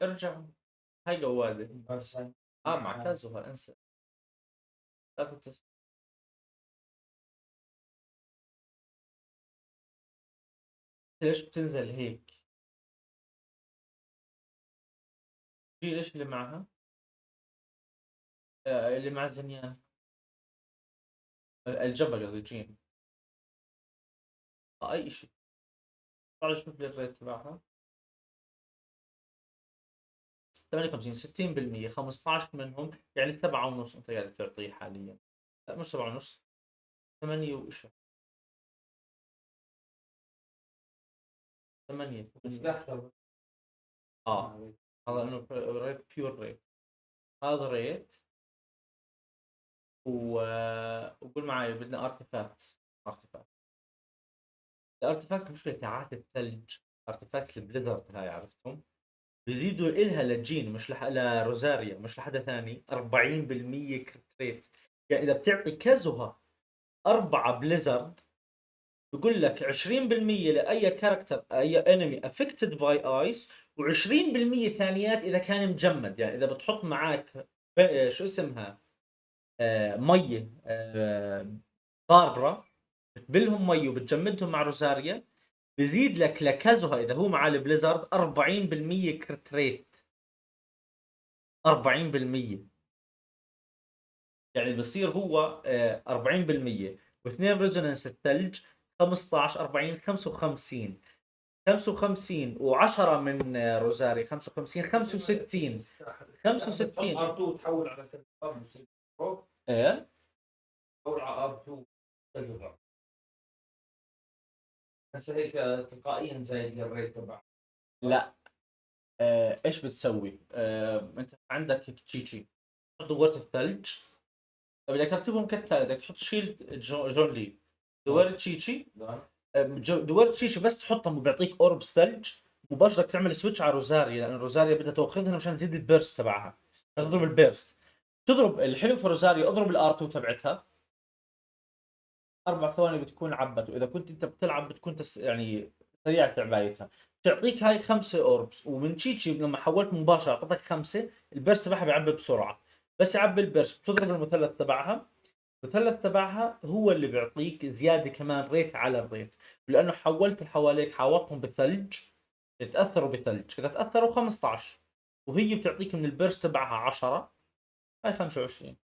ارجع. هاي جوادة. بس مع كازوها انسى. لا تتصل. ليش بتنزل هيك؟ جي ايش اللي معها؟ اللي مع زنيان. الجبل قصدي جين. اي شيء. تعال شوف لي الريت تبعها. 58 60%، 15 منهم يعني 7 ونص انت قاعد تعطيه حاليا. لا مش 7 ونص، 8 وإيش. 8. بس لحظة. اه هذا انه ريت بيور ريت. هذا ريت و... وقول معي بدنا ارتفاكت. ارتفاكت. الارتفاكت مش تاعات الثلج. ارتفاكت البليزرد هاي عرفتهم. بيزيدوا إلها لجين مش لروزاريا مش لحدا ثاني 40% كريت ريت. يعني اذا بتعطي كزها 4 بليزرد بقول لك 20% لاي كاركتر اي انمي افكتد باي ايس، و20% ثانيات اذا كان مجمد. يعني اذا بتحط معاك شو اسمها، ميه باربرا، بتبلهم مي وبتجمدهم مع روزاريا، بزيد لك لكزها اذا هو مع البليزرد 40% كريت ريت. 40%، يعني بصير هو 40%، واثنين ريزونانس الثلج 15 40 55. 55 و10 من روزاري 55 65. 65 ار2 تحول على كذا ايه تحول على ار2 كذا. هسه هيك تلقائيا زايد الريت تبع. لا. ايش بتسوي؟ انت عندك تشيتشي، دوره الثلج، بدك ترتبهم كالتالي، بدك تحط شيلد جون لي، دوره تشيتشي، دوره تشيتشي بس تحطهم وبيعطيك اوربس ثلج، مباشره بدك تعمل سويتش على روزاريا، لان روزاريا بدها تاخذها مشان تزيد البيرست تبعها، تضرب البيرست. تضرب الحلو في روزاريا، اضرب الار 2 تبعتها 4 ثواني بتكون عبت، واذا كنت انت بتلعب بتكون يعني سريعه عبايتها. تعطيك هاي 5 اوربس، ومن تشيتشي لما حولت مباشره اعطتك 5، البرست تبعها بيعبي بسرعه. بس يعبي البرست بتضرب المثلث تبعها، المثلث تبعها هو اللي بيعطيك زياده كمان ريت على الريت، لانه حولت اللي حواليك حاوطهم بثلج، تاثروا بثلج، اذا تاثروا 15، وهي بتعطيك من البرست تبعها 10، هاي 25.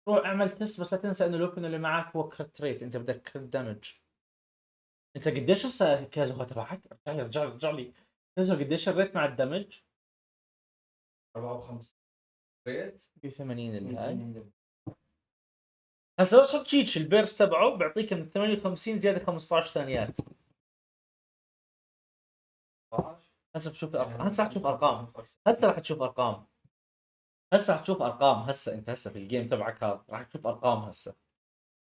روح اعمل تست، بس لا تنسى انه الويبن اللي معك هو كرت ريت، انت بدك كرت دامج. انت قديش هسه كازوها تبعك؟ ارجع لي كازوها قديش الريت مع الدمج؟ 54 ريت. 80 اللي هاي. هسه بس حط تشيتش البيرس تبعه بيعطيك من 58 زياده 15 ثانيات. 15 هسه بشوف الارقام، هسه حتشوف ارقام، هسه راح تشوف ارقام، هسه حتشوف ارقام، هسه انت هسه في الجيم تبعك هذا راح تشوف ارقام هسه.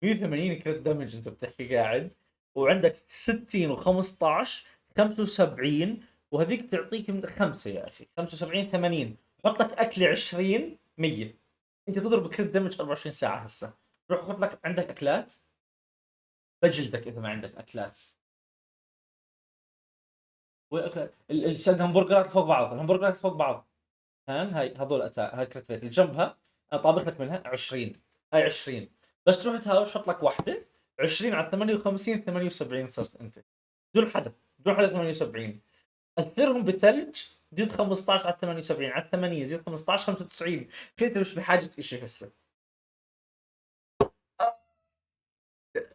180 كريت دمج انت بتحكي قاعد، وعندك 60 و15 75، وهذيك تعطيك من 5 يا اخي 75 80، حط لك اكله 20 100. انت تضرب كريت دمج 24 ساعه هسه. روح حط لك عندك اكلات، بجلدك اذا ما عندك اكلات. وين اكلات الهمبرجرات فوق بعض، الهمبرجرات فوق بعض. هاي هذول هاي كريت ريت اللي جنبها، انا طابخ لك منها 20. هاي 20، بس تروح تهاوش حط لك واحده 20 على 58 78 صرت انت بدون حدا، بدون حدا 78. اثرهم بثلج، زيد 15 على 78 على 8 زيد 15 95. انت مش بحاجه شيء هسه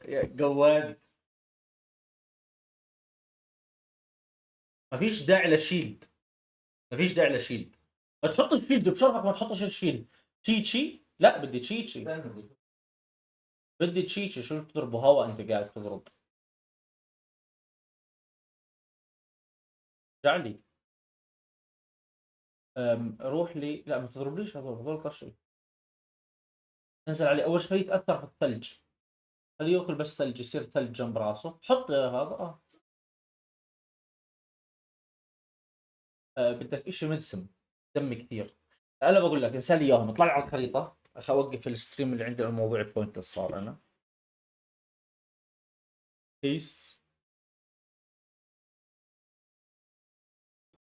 يا جواد. ما فيش داعي للشيلد، ما فيش داعي للشيلد، ما تحطش شيلد بشرفك، ما تحطش الشيلد. تشيتشي لا بدي تشيتشي، بدي تشيتشي. شو بتضربوا هوا انت قاعد تضرب؟ ارجع لي. روح لي، لا ما تضربليش، هذول طشي. انزل عليه اول شيء يتاثر في الثلج، خليه ياكل بس ثلج، يصير ثلج جنب راسه، حط هذا بدك اشي مدسم، دم كثير. انا بقول لك انسى لي اياهم، اطلع لي على الخريطه، اوقف الستريم اللي عندي الموضوع بوينت صار انا. بيس.